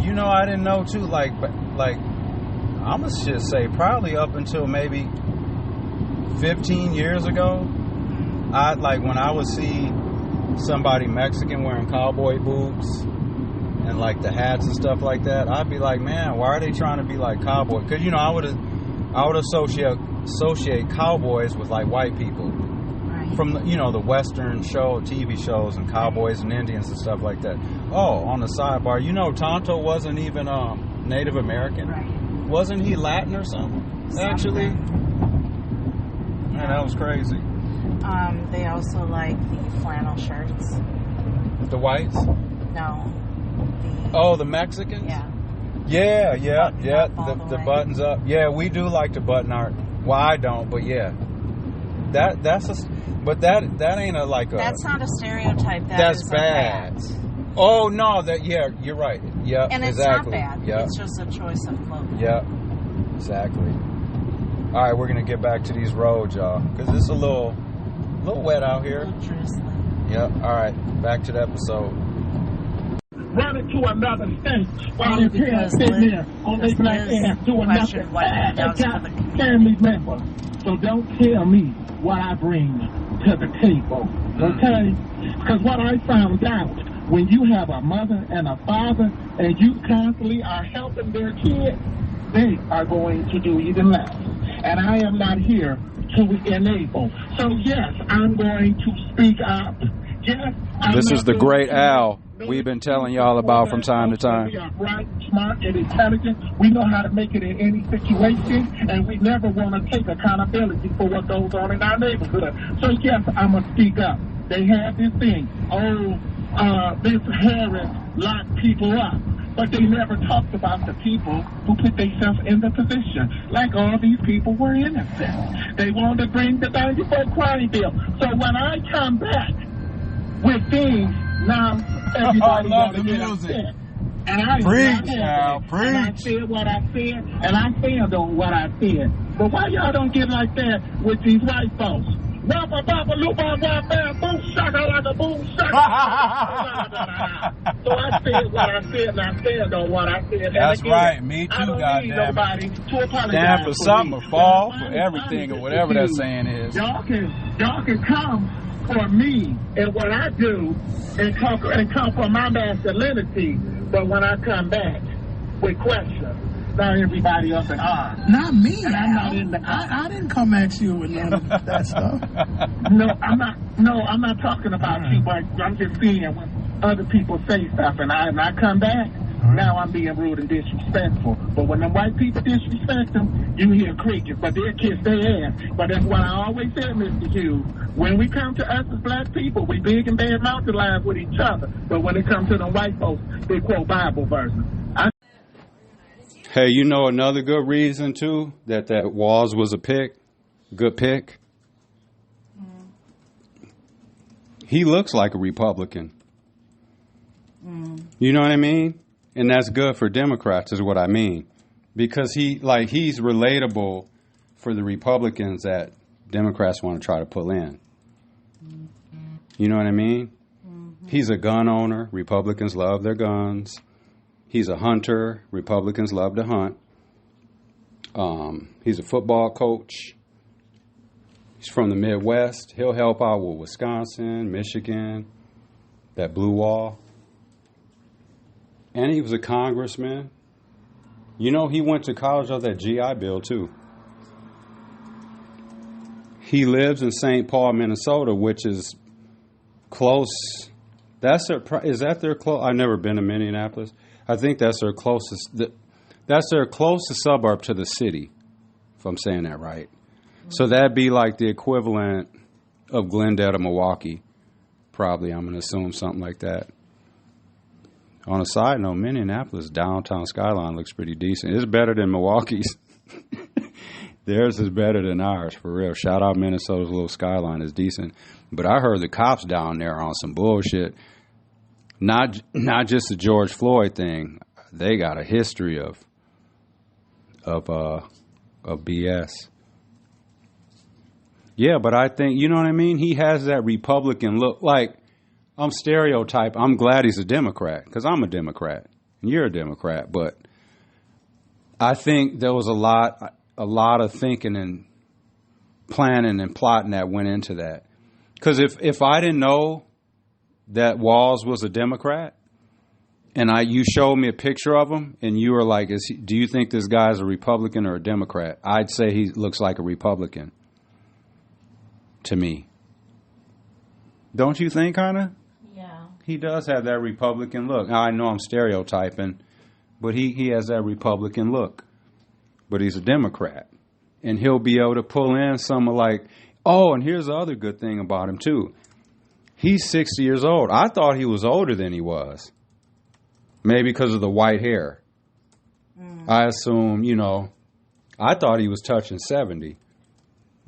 You know, I didn't know too. Like I'm gonna just say probably up until maybe 15 years ago, I like when I would see somebody Mexican wearing cowboy boots and like the hats and stuff like that, I'd be like, man, why are they trying to be like cowboy? Because you know, I would associate cowboys with like white people from the, you know, the Western TV shows and cowboys and Indians and stuff like that. Oh, on the sidebar, you know, Tonto wasn't even Native American. Right. Wasn't he Latin or something? Actually. Man, that was crazy. They also like the flannel shirts. The whites? No. The Mexicans? Yeah. The buttons up. Yeah, we do like to button our... Well, I don't, but yeah. but that ain't like a. That's not a stereotype. That's bad. Oh no, you're right. Yeah, and it's exactly. not bad. Yeah. It's just a choice of clothing. Yeah, exactly. All right, we're gonna get back to these roads, y'all, because it's a little wet out here. A little drizzly. Yeah. All right, back to the episode. Running to another state while his parents sitting there on their black ass doing nothing. I got family members. So don't tell me what I bring to the table, okay? Because what I found out, when you have a mother and a father and you constantly are helping their kids, they are going to do even less. And I am not here to enable. So yes, I'm going to speak up. Yes, this is the great Al we've been telling y'all about from time to time. We are bright, smart, and intelligent. We know how to make it in any situation, and we never want to take accountability for what goes on in our neighborhood. So yes, I'm going to speak up. They have this thing, this Harris locked people up. But they never talked about the people who put themselves in the position. Like all these people were innocent. They wanted to bring the 94 crime bill. So when I come back with things, now everybody got to get upset. And I preach now, preach. And I said what I said, and I stand on what I said. But why y'all don't get like that with these white folks? So I said what I said, and I stand on what I said. That's right, me too, goddammit. Stand for something or fall for everything or whatever that saying is. Y'all can come for me and what I do and come for my masculinity, but when I come back with questions, now everybody up in arms. Not me. And I'm not in the I didn't come at you with none of that stuff. No, I'm not talking about you, but I'm just seeing when other people say stuff, and I come back. Now I'm being rude and disrespectful. But when the white people disrespect them, you hear crickets, but they'll kiss their ass. But that's what I always said, Mr. Hughes. When we come to us as black people, we big and bad mountain lions with each other. But when it comes to the white folks, they quote Bible verses. Hey, you know another good reason, too, that Walls was a good pick? He looks like a Republican. You know what I mean? And that's good for Democrats is what I mean. Because he's relatable for the Republicans that Democrats want to try to pull in. You know what I mean? He's a gun owner. Republicans love their guns. He's a hunter. Republicans love to hunt. He's a football coach. He's from the Midwest. He'll help out with Wisconsin, Michigan, that blue wall. And he was a congressman. You know, he went to college on that GI Bill, too. He lives in St. Paul, Minnesota, which is close. Is that their close? I've never been to Minneapolis. I think that's their closest. That's their closest suburb to the city, if I'm saying that right. So that'd be like the equivalent of Glendale to Milwaukee. Probably, I'm going to assume something like that. On a side note, Minneapolis downtown skyline looks pretty decent. It's better than Milwaukee's. Theirs is better than ours, for real. Shout out Minnesota's little skyline is decent. But I heard the cops down there on some bullshit. Not just the George Floyd thing. They got a history of BS. Yeah, but I think, you know what I mean? He has that Republican look. Like, I'm stereotype. I'm glad he's a Democrat because I'm a Democrat and you're a Democrat. But I think there was a lot of thinking and planning and plotting that went into that. Because if I didn't know that Walls was a Democrat and you showed me a picture of him and you were like, do you think this guy's a Republican or a Democrat? I'd say he looks like a Republican to me. Don't you think, Hannah? Yeah. He does have that Republican look. Now, I know I'm stereotyping, but he has that Republican look. But he's a Democrat. And he'll be able to pull in some like, oh, and here's the other good thing about him, too. He's 60 years old. I thought he was older than he was. Maybe because of the white hair. I assume, I thought he was touching 70.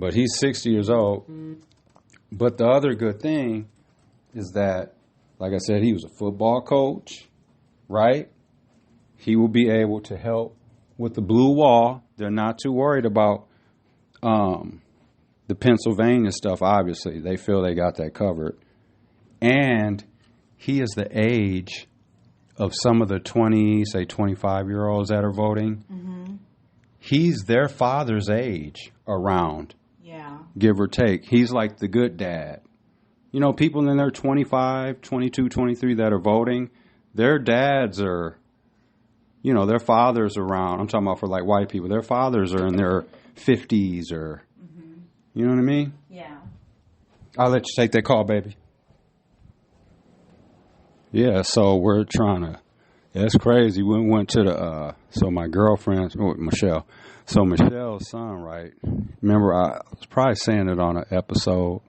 But he's 60 years old. But the other good thing is that, like I said, he was a football coach, right? He will be able to help with the blue wall. They're not too worried about the Pennsylvania stuff, obviously. They feel they got that covered. And he is the age of some of the 20, say 25-year-olds that are voting. Mm-hmm. He's their father's age around, give or take. He's like the good dad. You know, people in their 25, 22, 23 that are voting, their dads are, you know, their fathers around. I'm talking about for like white people. Their fathers are in their 50s or, you know what I mean? Yeah. I'll let you take that call, baby. Yeah, so we're trying to, it's crazy. We went to the, so my girlfriend, Michelle. So Michelle's son, right? Remember, I was probably saying it on an episode,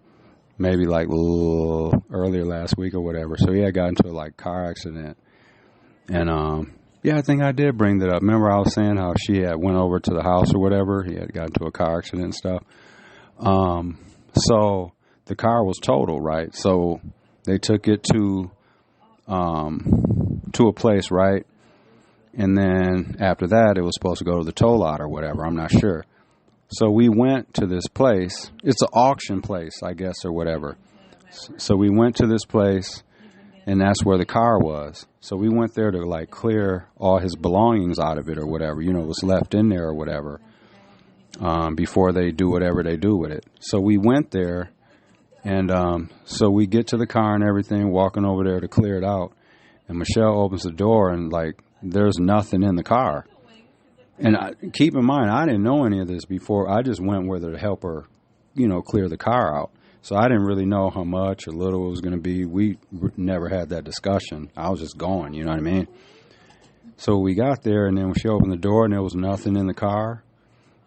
maybe like a little earlier last week or whatever. So he had got into a like car accident. And, yeah, I think I did bring that up. Remember I was saying how she had went over to the house or whatever. He had got into a car accident and stuff. So the car was totaled, right? So they took it to a place, right? And then after that, it was supposed to go to the tow lot or whatever. I'm not sure. So we went to this place. It's an auction place, I guess, or whatever. So we went to this place, and that's where the car was. So we went there to, like, clear all his belongings out of it or whatever, you know, what's left in there or whatever, before they do whatever they do with it. So we went there, and so we get to the car and everything, walking over there to clear it out. And Michelle opens the door, and, like, there's nothing in the car. And keep in mind, I didn't know any of this before. I just went with her to help her, you know, clear the car out. So I didn't really know how much or little it was going to be. We never had that discussion. I was just going, you know what I mean? So we got there, and then when she opened the door and there was nothing in the car,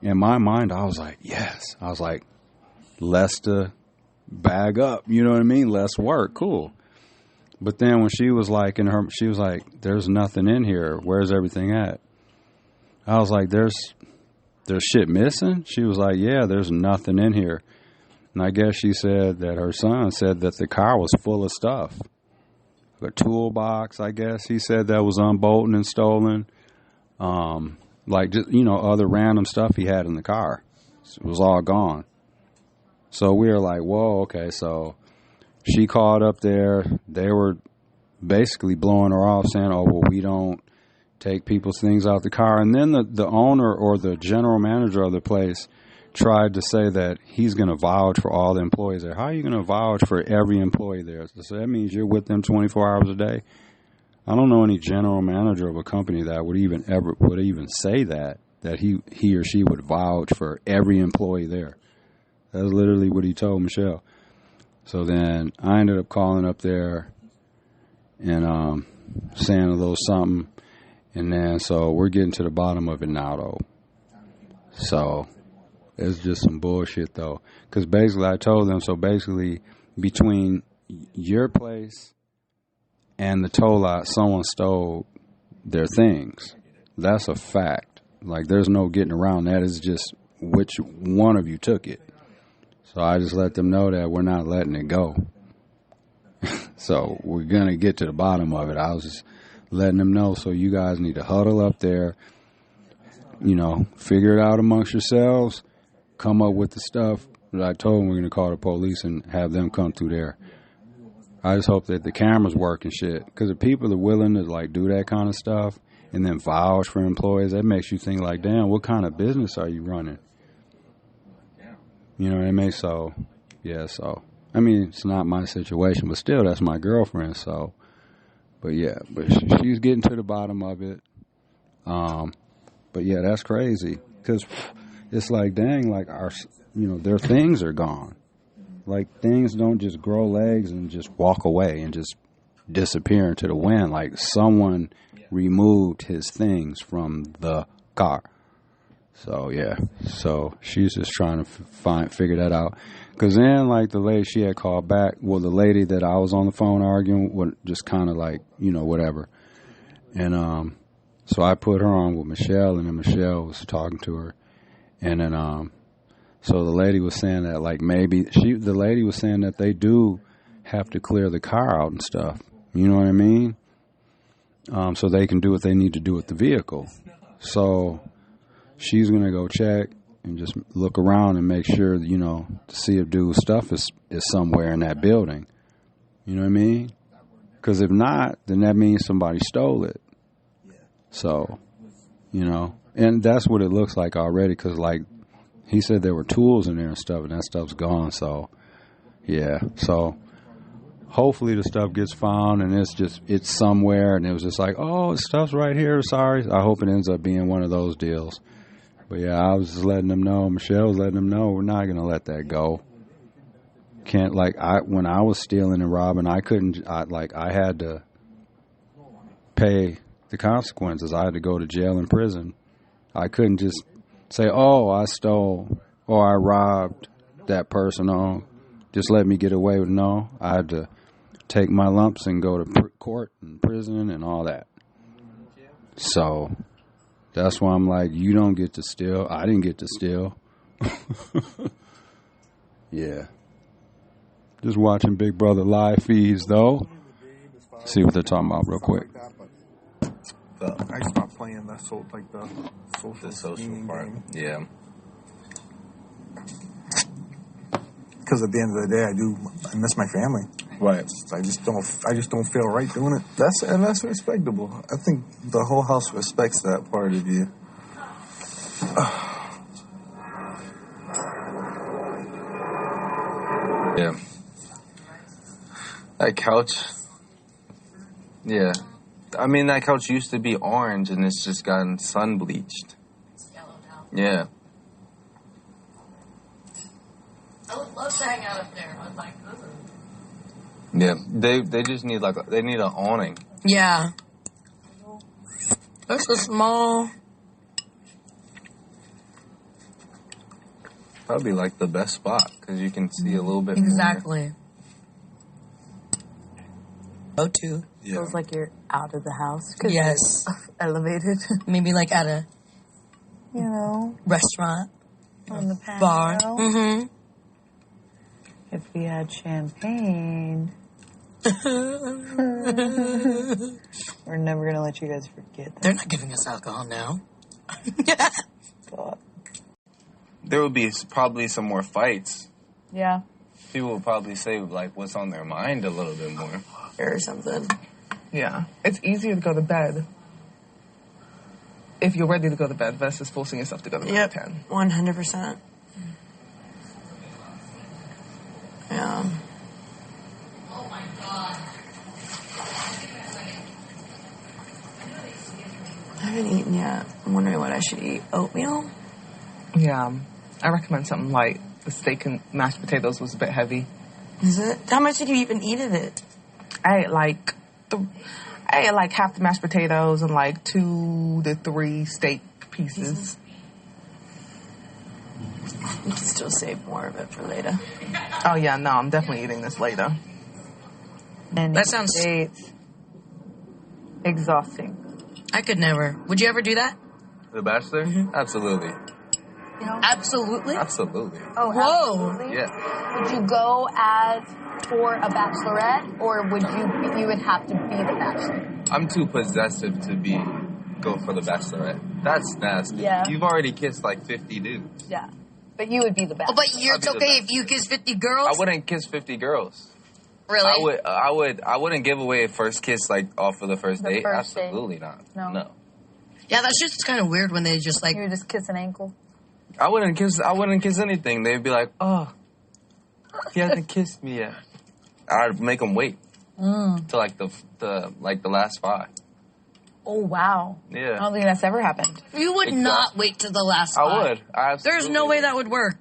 in my mind, I was like, yes. I was like, less to bag up, you know what I mean? Less work, cool. But then when she was like, she was like, there's nothing in here. Where's everything at? I was like, there's shit missing? She was like, yeah, there's nothing in here. And I guess she said that her son said that the car was full of stuff. A toolbox, I guess. He said that was unbolted and stolen. Like, just, you know, other random stuff he had in the car. It was all gone. So we were like, whoa, okay. So she called up there. They were basically blowing her off, saying, oh, well, we don't take people's things out the car. And then the owner or the general manager of the place tried to say that he's going to vouch for all the employees there. How are you going to vouch for every employee there? So that means you're with them 24 hours a day. I don't know any general manager of a company that would even say that he or she would vouch for every employee there. That's literally what he told Michelle. So then I ended up calling up there and saying a little something. And then so we're getting to the bottom of it now, though. So it's just some bullshit, though. Because basically I told them, so basically between your place and the tow lot, someone stole their things. That's a fact. Like, there's no getting around that. It's just which one of you took it. So I just let them know that we're not letting it go. So we're going to get to the bottom of it. I was just letting them know. So you guys need to huddle up there, you know, figure it out amongst yourselves, come up with the stuff that I told them we're going to call the police and have them come through there. I just hope that the cameras work and shit. Because if people are willing to, like, do that kind of stuff and then vouch for employees, that makes you think, like, damn, what kind of business are you running? You know what I mean? So, yeah, so. I mean, it's not my situation, but still, that's my girlfriend, so. But, yeah, but she's getting to the bottom of it. But, yeah, that's crazy. Because it's like, dang, like, their things are gone. Like, things don't just grow legs and just walk away and just disappear into the wind. Like, someone removed his things from the car. So, yeah. So, she's just trying to figure that out. Because then, like, the lady, she had called back. Well, the lady that I was on the phone arguing with, just kind of like, you know, whatever. And so I put her on with Michelle, and then Michelle was talking to her. And then So the lady was saying that, like, maybe the lady was saying that they do have to clear the car out and stuff. You know what I mean? So they can do what they need to do with the vehicle. So she's going to go check and just look around and make sure, you know, to see if dude's stuff is somewhere in that building. You know what I mean? Because if not, then that means somebody stole it. So, you know, and that's what it looks like already, because, like, he said there were tools in there and stuff, and that stuff's gone. So, yeah. So hopefully the stuff gets found and it's somewhere, and it was just like, oh, stuff's right here, sorry. I hope it ends up being one of those deals. But yeah, I was just letting them know, Michelle was letting them know, we're not going to let that go. Can't, like, when I was stealing and robbing, I had to pay the consequences. I had to go to jail and prison. I couldn't just say, oh, I stole or I robbed that person on. Just let me get away with no. I had to take my lumps and go to court and prison and all that. So that's why I'm like, you don't get to steal. I didn't get to steal. Yeah. Just watching Big Brother live feeds, though. See what they're talking about real quick. I stopped playing that the social part. Game. Yeah. Because at the end of the day, I miss my family. Right. I just don't feel right doing it. That's respectable. I think the whole house respects that part of you. Yeah. That couch. Yeah. I mean, that couch used to be orange and it's just gotten sun bleached. It's yellowed out. Yeah. I would love to hang out up there. I was like, this is... Yeah. They just need they need an awning. Yeah. That's a small... Probably like the best spot because you can see a little bit Exactly. Go to. Yeah. Feels like you're out of the house. Yes. It's elevated. Maybe like at a restaurant. On the patio. Bar. Mm-hmm. If we had champagne. We're never going to let you guys forget that. They're not giving us alcohol now. There will be probably some more fights. Yeah. People will probably say, like, what's on their mind a little bit more. Or something. Yeah. It's easier to go to bed if you're ready to go to bed versus forcing yourself to go to bed at 10. 100%. Yeah. Oh my God. I haven't eaten yet. I'm wondering what I should eat. Oatmeal? Yeah. I recommend something light. The steak and mashed potatoes was a bit heavy. Is it? How much did you even eat of it? I ate like half the mashed potatoes and like 2 to 3 steak pieces. You can still save more of it for later. Oh yeah, no, I'm definitely eating this later. And that sounds exhausting. I could never. Would you ever do that? The Bachelor? Mm-hmm. Absolutely. Absolutely? Absolutely. Oh, whoa. Absolutely? Yeah. Would you go as for a bachelorette, or would you would have to be the bachelor? I'm too possessive to go for the Bachelorette. That's nasty. Yeah. You've already kissed like 50 dudes. Yeah. But you would be the bachelor. Oh, but it's okay if you kiss 50 girls? I wouldn't kiss 50 girls. Really? I wouldn't give away a first kiss like off of the first date. First Absolutely date. not. No. Yeah, that's just kind of weird when they just like... You would just kiss an ankle? I wouldn't kiss anything. They'd be like, oh, he hasn't kissed me yet. I'd make them wait till like the last 5. Oh, wow. Yeah. I don't think that's ever happened. You would not wait to the last 5. I would. There's no way that would work.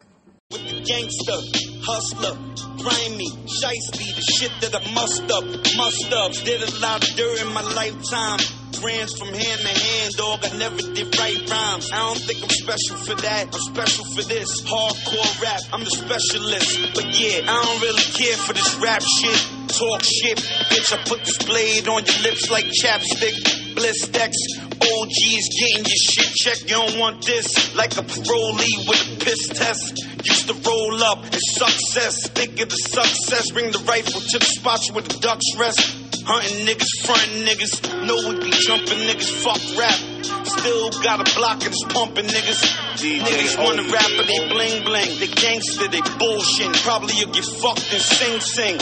With the gangster, hustler, grimy, shiesty, the shit that I must have. Did a lot during my lifetime. Brands from hand to hand, dog, I never did right rhymes. I don't think I'm special for that, I'm special for this. Hardcore rap, I'm the specialist. But yeah, I don't really care for this rap shit. Talk shit, bitch, I put this blade on your lips like chapstick. Bliss decks, OG's getting your shit checked. You don't want this. Like a parolee with a piss test. Used to roll up in success. Think of the success. Bring the rifle to the spots where the ducks rest. Hunting niggas, frontin' niggas. Know we be jumping niggas. Fuck rap. Still got a block and it's pumping niggas. Niggas wanna rap but they bling bling. They gangster, they bullshit. Probably you'll get fucked and sing.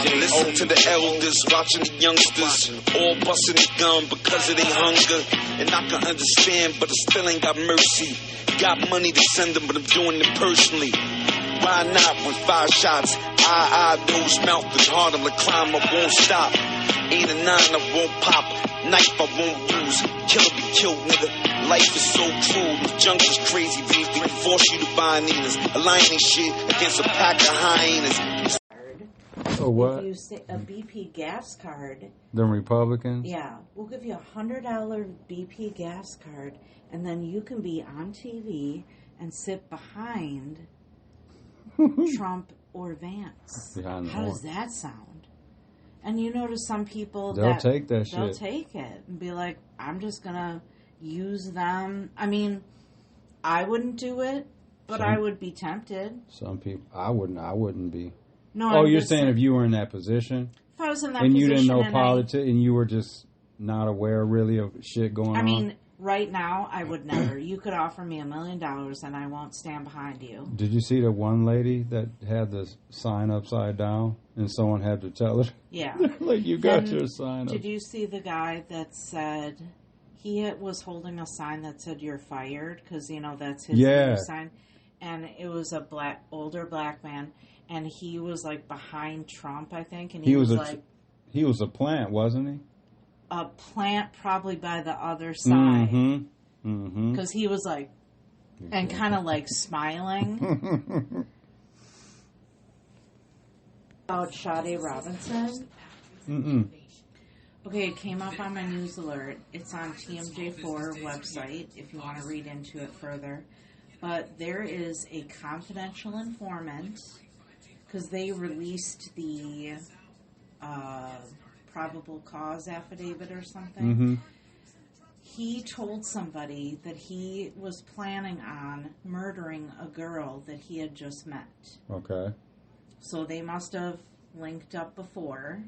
Listen to the elders, watching the youngsters, all busting the gun because of their hunger. And I can understand, but I still ain't got mercy. Got money to send them, but I'm doing it personally. Why not when 5 shots? Nose, mouth is hard, I'm the climb, I won't stop. 8 or 9, I won't pop. Knife, I won't use. Killer be killed, nigga. Life is so cruel. The jungle's crazy, baby. They force you to buy needles. Aligning shit against a pack of hyenas. Oh, what? If you say a BP gas card. Them Republicans? Yeah. We'll give you $100 BP gas card, and then you can be on TV and sit behind Trump or Vance. How does that sound? And you notice some people they'll take that shit. They'll take it and be like, I'm just going to use them. I mean, I wouldn't do it, but I would be tempted. Some people, I wouldn't be. No, you're saying if you were in that position? If I was in that position. And you didn't know and politics and you were just not aware really of shit going on? I mean, right now, I would never. You could offer me $1 million and I won't stand behind you. Did you see the one lady that had the sign upside down and someone had to tell her? Yeah. Like, you got your sign up. Did you see the guy that said, he was holding a sign that said, "You're fired," because, that's his new sign. And it was a older black man. And he was like behind Trump, I think. And he was he was a plant, wasn't he? A plant, probably by the other side. Because he was like, and kind of like smiling. About Sade Robinsons. Okay, it came up on my news alert. It's on TMJ4 website if you want to read into it further. But there is a confidential informant, because they released the probable cause affidavit or something. He told somebody that he was planning on murdering a girl that he had just met. Okay. So they must have linked up before,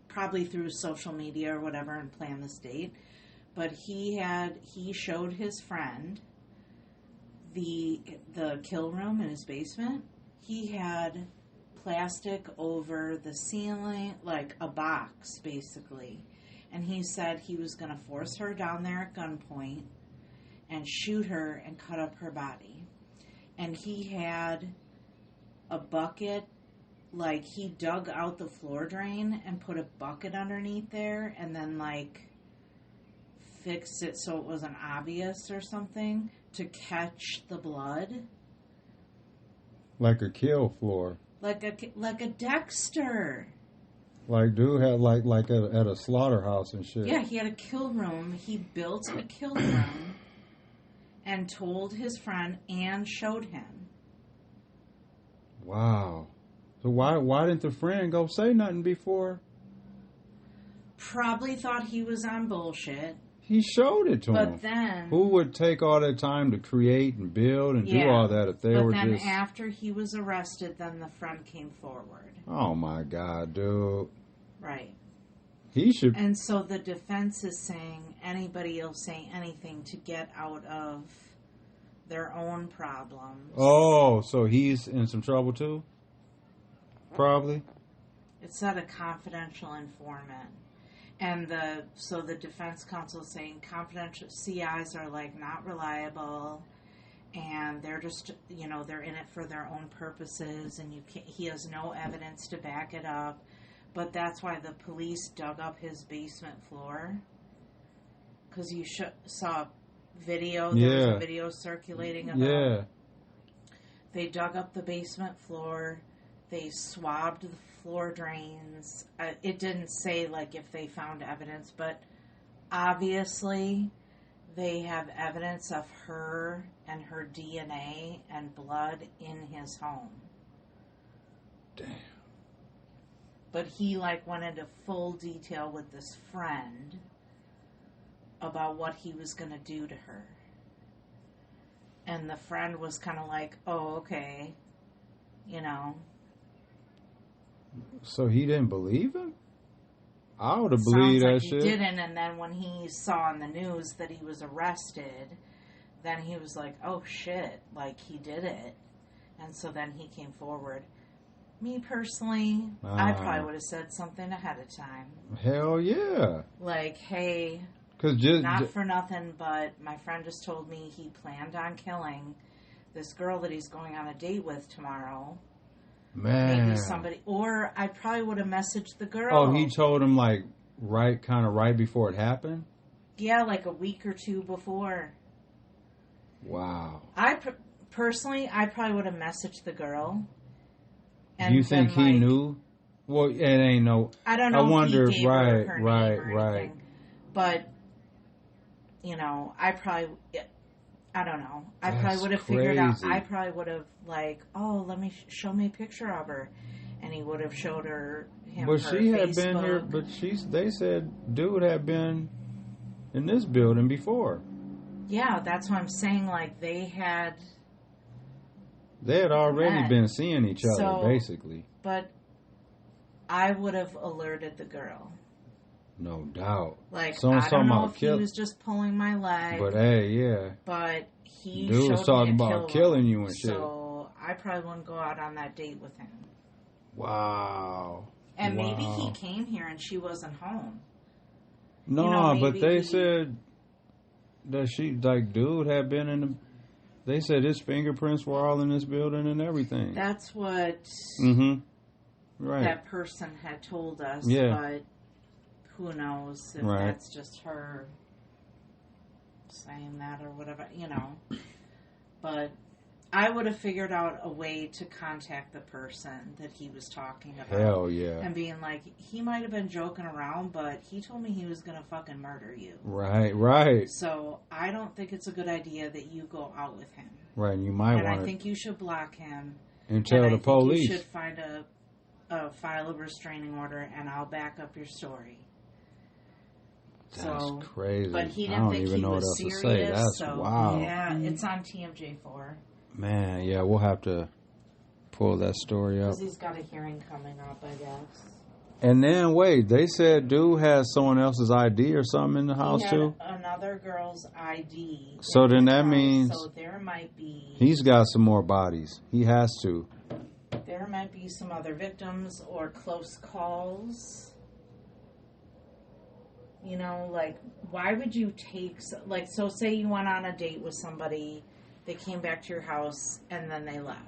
probably through social media or whatever, and planned this date. But he showed his friend the kill room in his basement. He had plastic over the ceiling, like a box, basically. And he said he was going to force her down there at gunpoint and shoot her and cut up her body. And he had a bucket, like he dug out the floor drain and put a bucket underneath there and then like fixed it so it wasn't obvious or something to catch the blood. Like a kill floor. Like a Dexter. Like dude had like at a slaughterhouse and shit. Yeah, he had a kill room. He built a kill room and told his friend and showed him. Wow. So why didn't the friend go say nothing before? Probably thought he was on bullshit. He showed it to him. But then... Who would take all that time to create and build and do all that if they were just... But then after he was arrested, then the friend came forward. Oh, my God, dude. Right. He should... And so the defense is saying anybody will say anything to get out of their own problems. Oh, so he's in some trouble, too? Probably? It said a confidential informant. And so the defense counsel is saying confidential CIs are like not reliable, and they're just they're in it for their own purposes, and he has no evidence to back it up. But that's why the police dug up his basement floor, because you saw a video. There was a video circulating about. Yeah. They dug up the basement floor. They swabbed the floor drains. It didn't say, like, if they found evidence, but obviously they have evidence of her and her DNA and blood in his home. Damn. But he, like, went into full detail with this friend about what he was going to do to her. And the friend was kind of like, oh, okay, you know. So he didn't believe him? I would have believed that shit. He didn't, and then when he saw on the news that he was arrested, then he was like, oh, shit, like, he did it. And so then he came forward. Me, personally, I probably would have said something ahead of time. Hell yeah. Like, hey, not for nothing, but my friend just told me he planned on killing this girl that he's going on a date with tomorrow. Man. Maybe somebody, or I probably would have messaged the girl. Oh, he told him, like, right before it happened? Yeah, like a week or two before. Wow. Personally, I probably would have messaged the girl. And do you think he knew? Well, it ain't no. I don't know. I wonder. If he gave her her name or right. Anything. But you know, I don't know. I probably would have figured out. I probably would have like, oh, let me show me a picture of her, and he would have showed her him. But her she had Facebook. been here. But they said dude had been in this building before. Yeah, that's what I'm saying. Like they had already been seeing each other, basically. But I would have alerted the girl. No doubt. Like, I don't know if he was just pulling my leg. But, hey, yeah. But he dude was talking about killing you and shit. So I probably wouldn't go out on that date with him. Wow. And maybe he came here and she wasn't home. No, but they said that dude had been in the... They said his fingerprints were all in this building and everything. That's what that person had told us. Yeah. But who knows if that's just her saying that or whatever, you know. But I would have figured out a way to contact the person that he was talking about. Hell yeah. And being like, he might have been joking around, but he told me he was going to fucking murder you. Right. So I don't think it's a good idea that you go out with him. Right, and you might want to... And I think you should block him. And tell the police. You should find file a restraining order, and I'll back up your story. That's crazy. But he didn't think he was serious. To say. That's wow. Yeah, it's on TMJ4. Man, yeah, we'll have to pull that story up. Because he's got a hearing coming up, I guess. And then, wait, they said dude has someone else's ID or something in the house, too? Another girl's ID. So then that means... So there might be... He's got some more bodies. He has to. There might be some other victims or close calls. You know, like, why would you take... Like, so say you went on a date with somebody, they came back to your house, and then they left.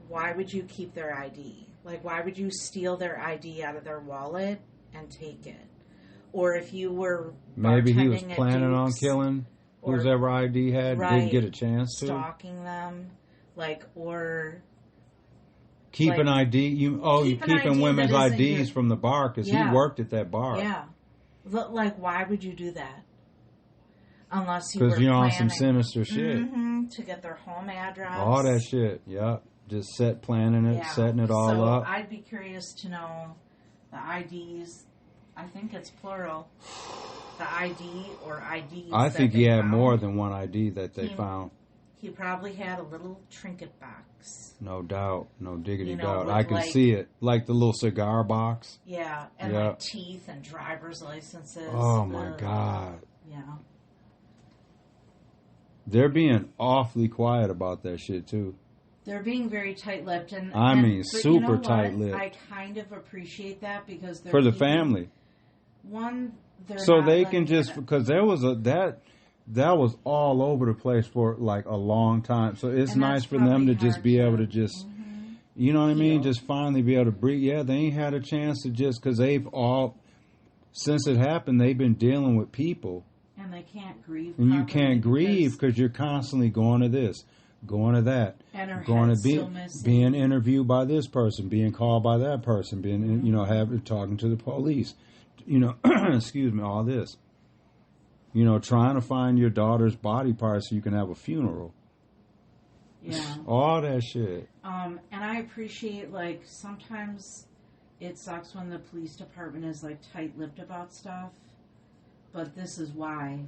Why would you keep their ID? Like, why would you steal their ID out of their wallet and take it? Or if you were maybe he was planning on killing whoever ID had, didn't get a chance to. Stalking them. Like, or... Keep an ID. Keeping women's IDs from the bar because he worked at that bar. Yeah. Like, why would you do that? Unless you were planning. Because you're on some sinister shit. Mm-hmm, to get their home address. All that shit, yep. Just planning it, setting it all up. I'd be curious to know the IDs. I think it's plural. The ID or IDs. I think he had more than one ID that they found. He probably had a little trinket box. No doubt. No diggity doubt. I can see it. Like the little cigar box. Yeah. And like teeth and driver's licenses. Oh, my God. Yeah. They're being awfully quiet about that shit, too. They're being very tight-lipped. Super tight-lipped. I kind of appreciate that because they're... For the family. So they can just... Because there was that was all over the place for like a long time. So it's nice for them to just be able to just... You know what I mean? Just finally be able to breathe. Yeah, they ain't had a chance to just... Because they've all... Since it happened, they've been dealing with people. And they can't grieve. And you can't grieve because you're constantly going to this, going to that, going to being interviewed by this person, being called by that person, being talking to the police, excuse me, all this. You know, trying to find your daughter's body parts so you can have a funeral. Yeah. All that shit. And I appreciate, like, sometimes it sucks when the police department is, like, tight-lipped about stuff. But this is why.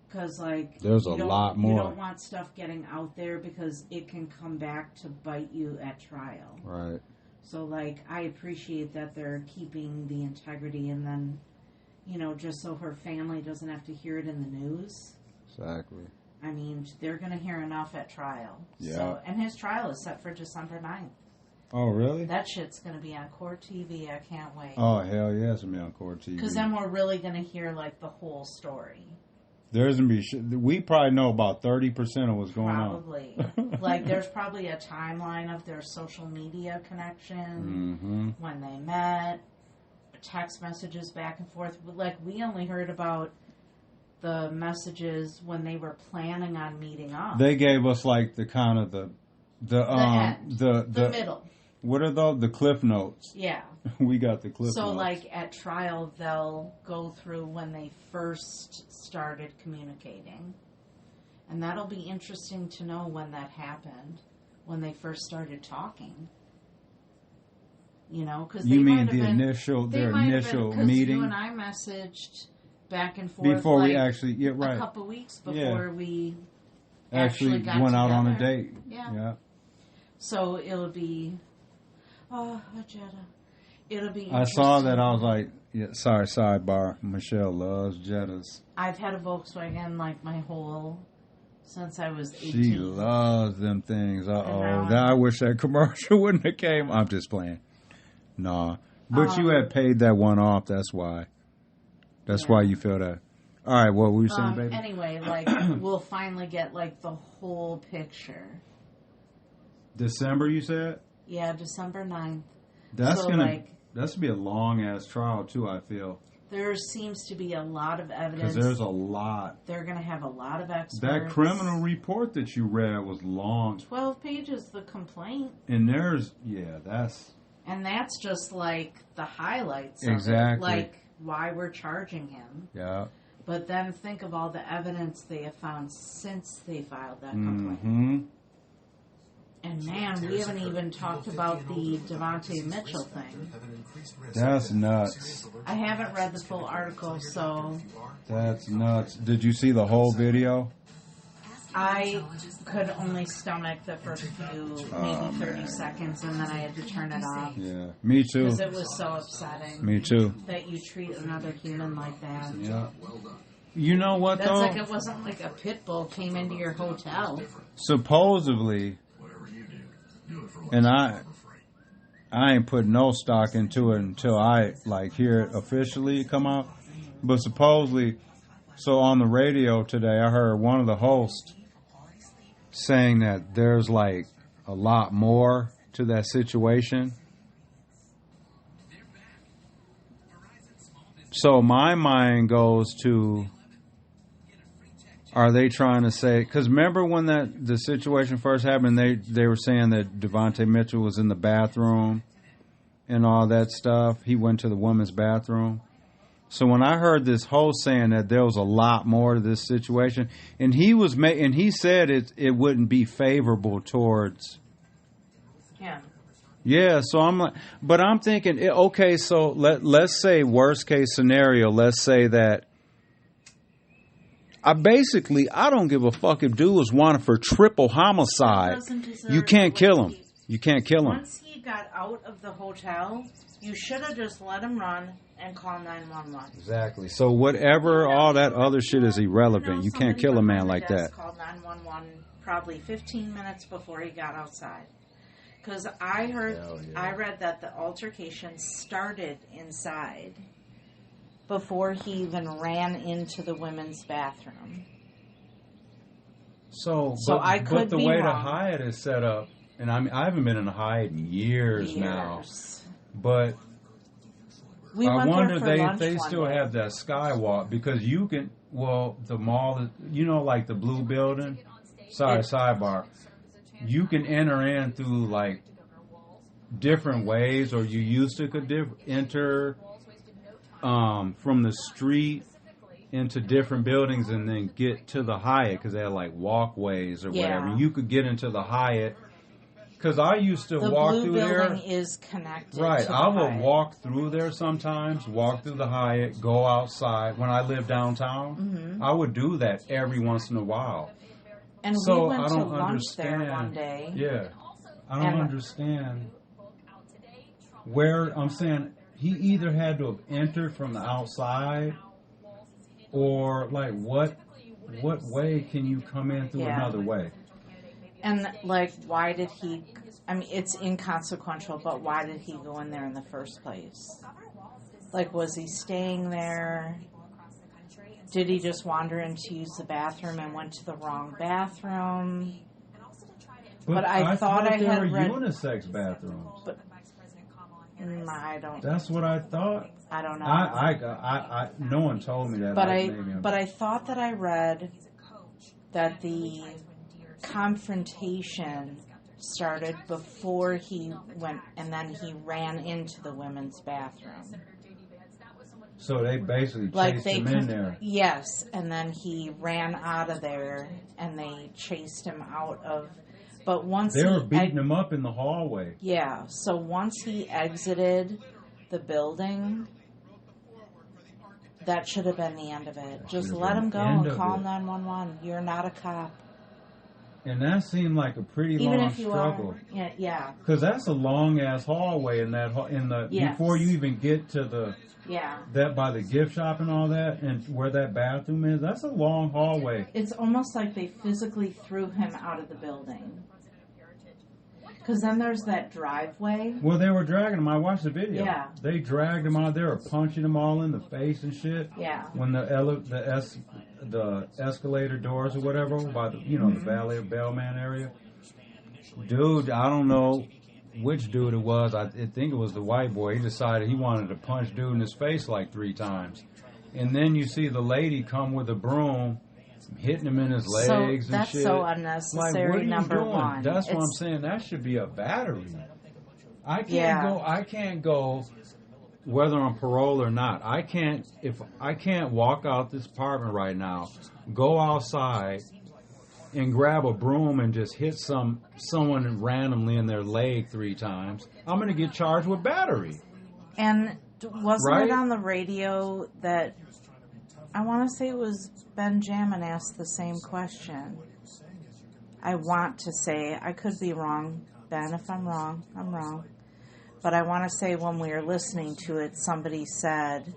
Because, like, there's a lot more. You don't want stuff getting out there because it can come back to bite you at trial. Right. So, like, I appreciate that they're keeping the integrity and then, you know, just so her family doesn't have to hear it in the news. Exactly. I mean, they're going to hear enough at trial. Yeah. So, and his trial is set for December 9th. Oh, really? That shit's going to be on Court TV. I can't wait. Oh, hell yeah, it's going to be on Court TV. Because then we're really going to hear, like, the whole story. There's going to be... we probably know about 30% of what's going Probably. Like, there's probably a timeline of their social media connection, when they met, text messages back and forth. Like, we only heard about the messages when they were planning on meeting up. They gave us, like, the kind of the middle. What are those? The Cliff Notes. Yeah. We got the Cliff Notes. So, like, at trial, they'll go through when they first started communicating. And that'll be interesting to know when that happened, when they first started talking. You know, because you mean the initial meeting? You and I messaged back and forth before like we actually, yeah, right, a couple weeks before we actually got went out on a together. date. Yeah. So it'll be, Jetta. It'll be. I saw that. I was like, yeah, sorry, sidebar. Michelle loves Jettas. I've had a Volkswagen like my whole. Since I was 18. She loves them things. I wish that commercial wouldn't have came. I'm just playing. Nah. But you had paid that one off. That's why. That's why you feel that. All right. What were you saying, baby? Anyway, like, we'll finally get, like, the whole picture. December, you said? Yeah, December 9th. That's so, going like, to be a long-ass trial, too, I feel. There seems to be a lot of evidence. Because there's a lot. They're going to have a lot of experts. That criminal report that you read was long. 12 pages, the complaint. And there's, that's... And that's just, like, the highlights exactly. of it. Like, why we're charging him. Yeah. But then think of all the evidence they have found since they filed that complaint. Mm-hmm. And man, we haven't even talked about the Devontae Mitchell thing. That's nuts. I haven't read the full article, so... That's nuts. Did you see the whole video? I could only stomach the first few, maybe 30 seconds, and then I had to turn it off. Yeah, me too. Because it was so upsetting. Me too. That you treat another human like that. Yeah. You know what, That's though? like it wasn't like a pit bull came into your hotel. Supposedly, and I ain't put no stock into it until I, like, hear it officially come out. But supposedly, so on the radio today, I heard one of the hosts saying that there's, like, a lot more to that situation. So my mind goes to, are they trying to say, because remember when the situation first happened, they were saying that Devontae Mitchell was in the bathroom and all that stuff. He went to the women's bathroom. So when I heard this host saying that there was a lot more to this situation, and he said it wouldn't be favorable towards him. Yeah, so I'm like, but I'm thinking, okay, so let's say worst case scenario, let's say that I don't give a fuck if dude was wanted for triple homicide. You can't kill him. You can't kill him. Once he got out of the hotel, you should have just let him run and call 911. Exactly. So whatever, all that other shit is irrelevant. You can't kill a man like that. Called 911 probably 15 minutes before he got outside. Because I read that the altercation started inside before he even ran into the women's bathroom. So I could but the be way wrong. the Hyatt is set up, and I mean, I haven't been in a Hyatt in years now, but we I wonder if they still have that skywalk, because you can, the mall, like the blue building, sidebar, you can enter in through like different ways, or you used to could enter from the street into different buildings and then get to the Hyatt because they had like walkways or whatever. You could get into the Hyatt. Because I used to walk through there. The blue building is connected. Right. To I the would Hyatt. walk through there sometimes, walk through the Hyatt, go outside. When I lived downtown, I would do that every once in a while. And so we went I don't to lunch understand. there one day. Yeah. I don't understand where, I'm saying, he either had to have entered from the outside or, like, what way can you come in through another way? And, like, why did he... I mean, it's inconsequential, but why did he go in there in the first place? Like, was he staying there? Did he just wander in to use the bathroom and went to the wrong bathroom? But I thought I there had were read... unisex bathrooms. But, I don't... That's what I thought. I don't know. I no one told me that. But I thought that I read that the confrontation started before he went, and then he ran into the women's bathroom. So they basically chased him in there. Yes, and then he ran out of there, and they chased him out of. But once they were beating him up in the hallway. Yeah, so once he exited the building, that should have been the end of it. Just let him go and call 911. You're not a cop. And that seemed like a pretty long struggle. Yeah. Because that's a long ass hallway before you even get to the that by the gift shop and all that, and where that bathroom is. That's a long hallway. It's almost like they physically threw him out of the building. Because then there's that driveway. Well, they were dragging him. I watched the video. Yeah. They dragged him out. They were punching him all in the face and shit. Yeah. When the escalator doors or whatever by the the Valley of Bellman area. Dude, I don't know which dude it was. I think it was the white boy. He decided he wanted to punch dude in his face like 3 times. And then you see the lady come with a broom, hitting him in his legs and shit. That's so unnecessary, like, what are you number doing? one. That's what I'm saying. That should be a battery. I can't go whether I'm parole or not. I can't walk out this apartment right now, go outside and grab a broom and just hit someone randomly in their leg 3 times. I'm going to get charged with battery. And wasn't it on the radio that I want to say it was Benjamin asked the same question? I want to say, I could be wrong, Ben. If I'm wrong, I'm wrong. But I want to say when we were listening to it, somebody said,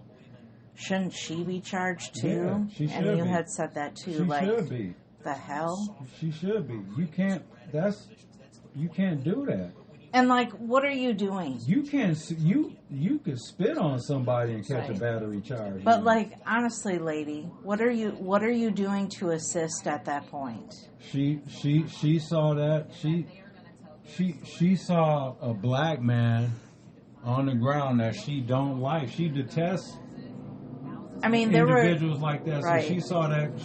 shouldn't she be charged too? Yeah, she should and you be. had said that too. She like, should be. The hell? She should be. You can't do that. And like, what are you doing? You could spit on somebody and catch a battery charge. But like, honestly, lady, what are you doing to assist at that point? She saw that. She saw a black man on the ground that she don't like. She detests individuals like that. Right. So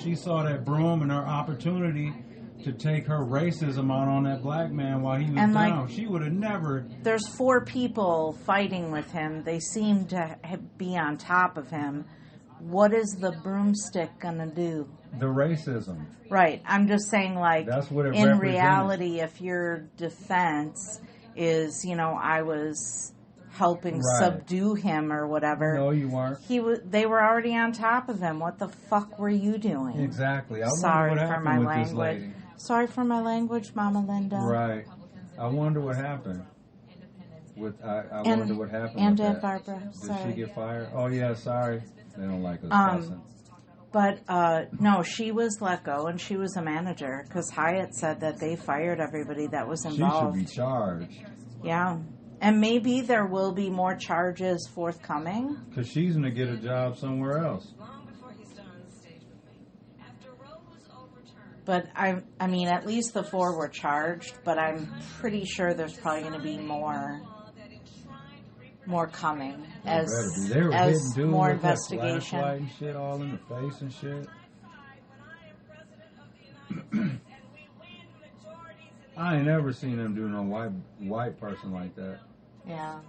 she saw that broom and her opportunity to take her racism out on that black man while he was down. Like, she would have never... There's 4 people fighting with him. They seem to be on top of him. What is the broomstick going to do? The racism. Right. I'm just saying, like, that's what it in represented. reality, if your defense is, I was helping subdue him or whatever. No, you weren't. They were already on top of him. What the fuck were you doing? Exactly. Sorry what for my with language. This lady. Sorry for my language, Mama Linda. Right. I wonder what happened. I wonder what happened and with that. Barbara. Did Sorry. she get fired? Oh, yeah, sorry. They don't like us cussing. But, no, she was let go, and she was a manager, because Hyatt said that they fired everybody that was involved. She should be charged. Yeah. And maybe there will be more charges forthcoming. Because she's going to get a job somewhere else. But, I mean, at least the 4 were charged, but I'm pretty sure there's probably going to be more coming as more investigation. And shit all in the face and shit. I ain't never seen them do no white person like that. Yeah.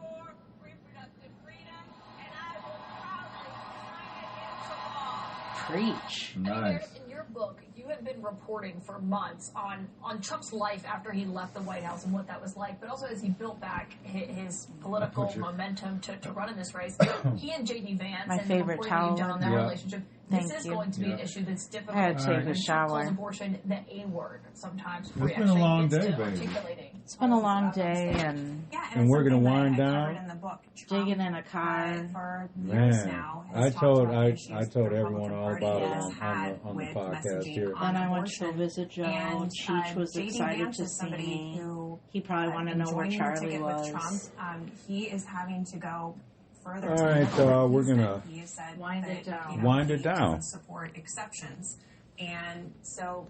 Preach. Nice. In your book, you have been reporting for months on Trump's life after he left the White House and what that was like, but also as he built back his political momentum to run in this race. He and J.D. Vance My and favorite the reporting you've done on their towel. relationship. Thank This is you. going to be an issue that's difficult. I had to take a And Trump shower. calls abortion the A word sometimes. It's been a long day, baby. Articulating. It's been a long day, and And we're gonna wind down. In the book, digging in a car. for years Man, now, I has told talked about issues I told the everyone all Republican about Party it has had on the with podcast messaging here. on Then I went to go abortion. visit Joe. And, Cheech was J.D. excited Vance to is see somebody me. who, He probably wanted to know where joining the Charlie ticket was. with Trump, he is having to go further. All to right, the middle. we're He said- gonna he has said wind that, it down. you know, Wind it he down. doesn't support exceptions, and so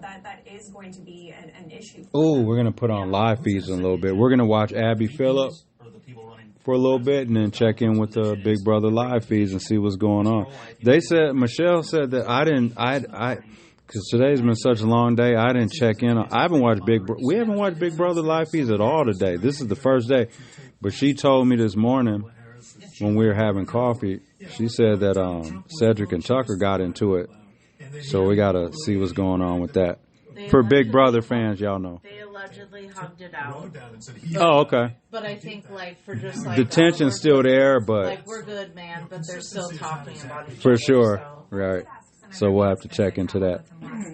that is going to be an issue. Oh, we're gonna put on live feeds in a little bit. We're gonna watch Abby Phillip for a little bit, and then check in with the Big Brother live feeds and see what's going on. They said Michelle said that because today's been such a long day, I didn't check in. I haven't watched we haven't watched Big Brother live feeds at all today. This is the first day, but she told me this morning when we were having coffee, she said that Cedric and Tucker got into it. So we got to see what's going on with that. For Big Brother fans, y'all know. They allegedly hugged it out. Oh, okay. But I think, for just The tension's still there, but we're good, man. But they're still talking about it. for sure, right. So we'll have to check into that.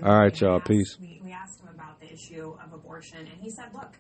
All right, y'all. Peace. We asked him about the issue of abortion, and he said, look,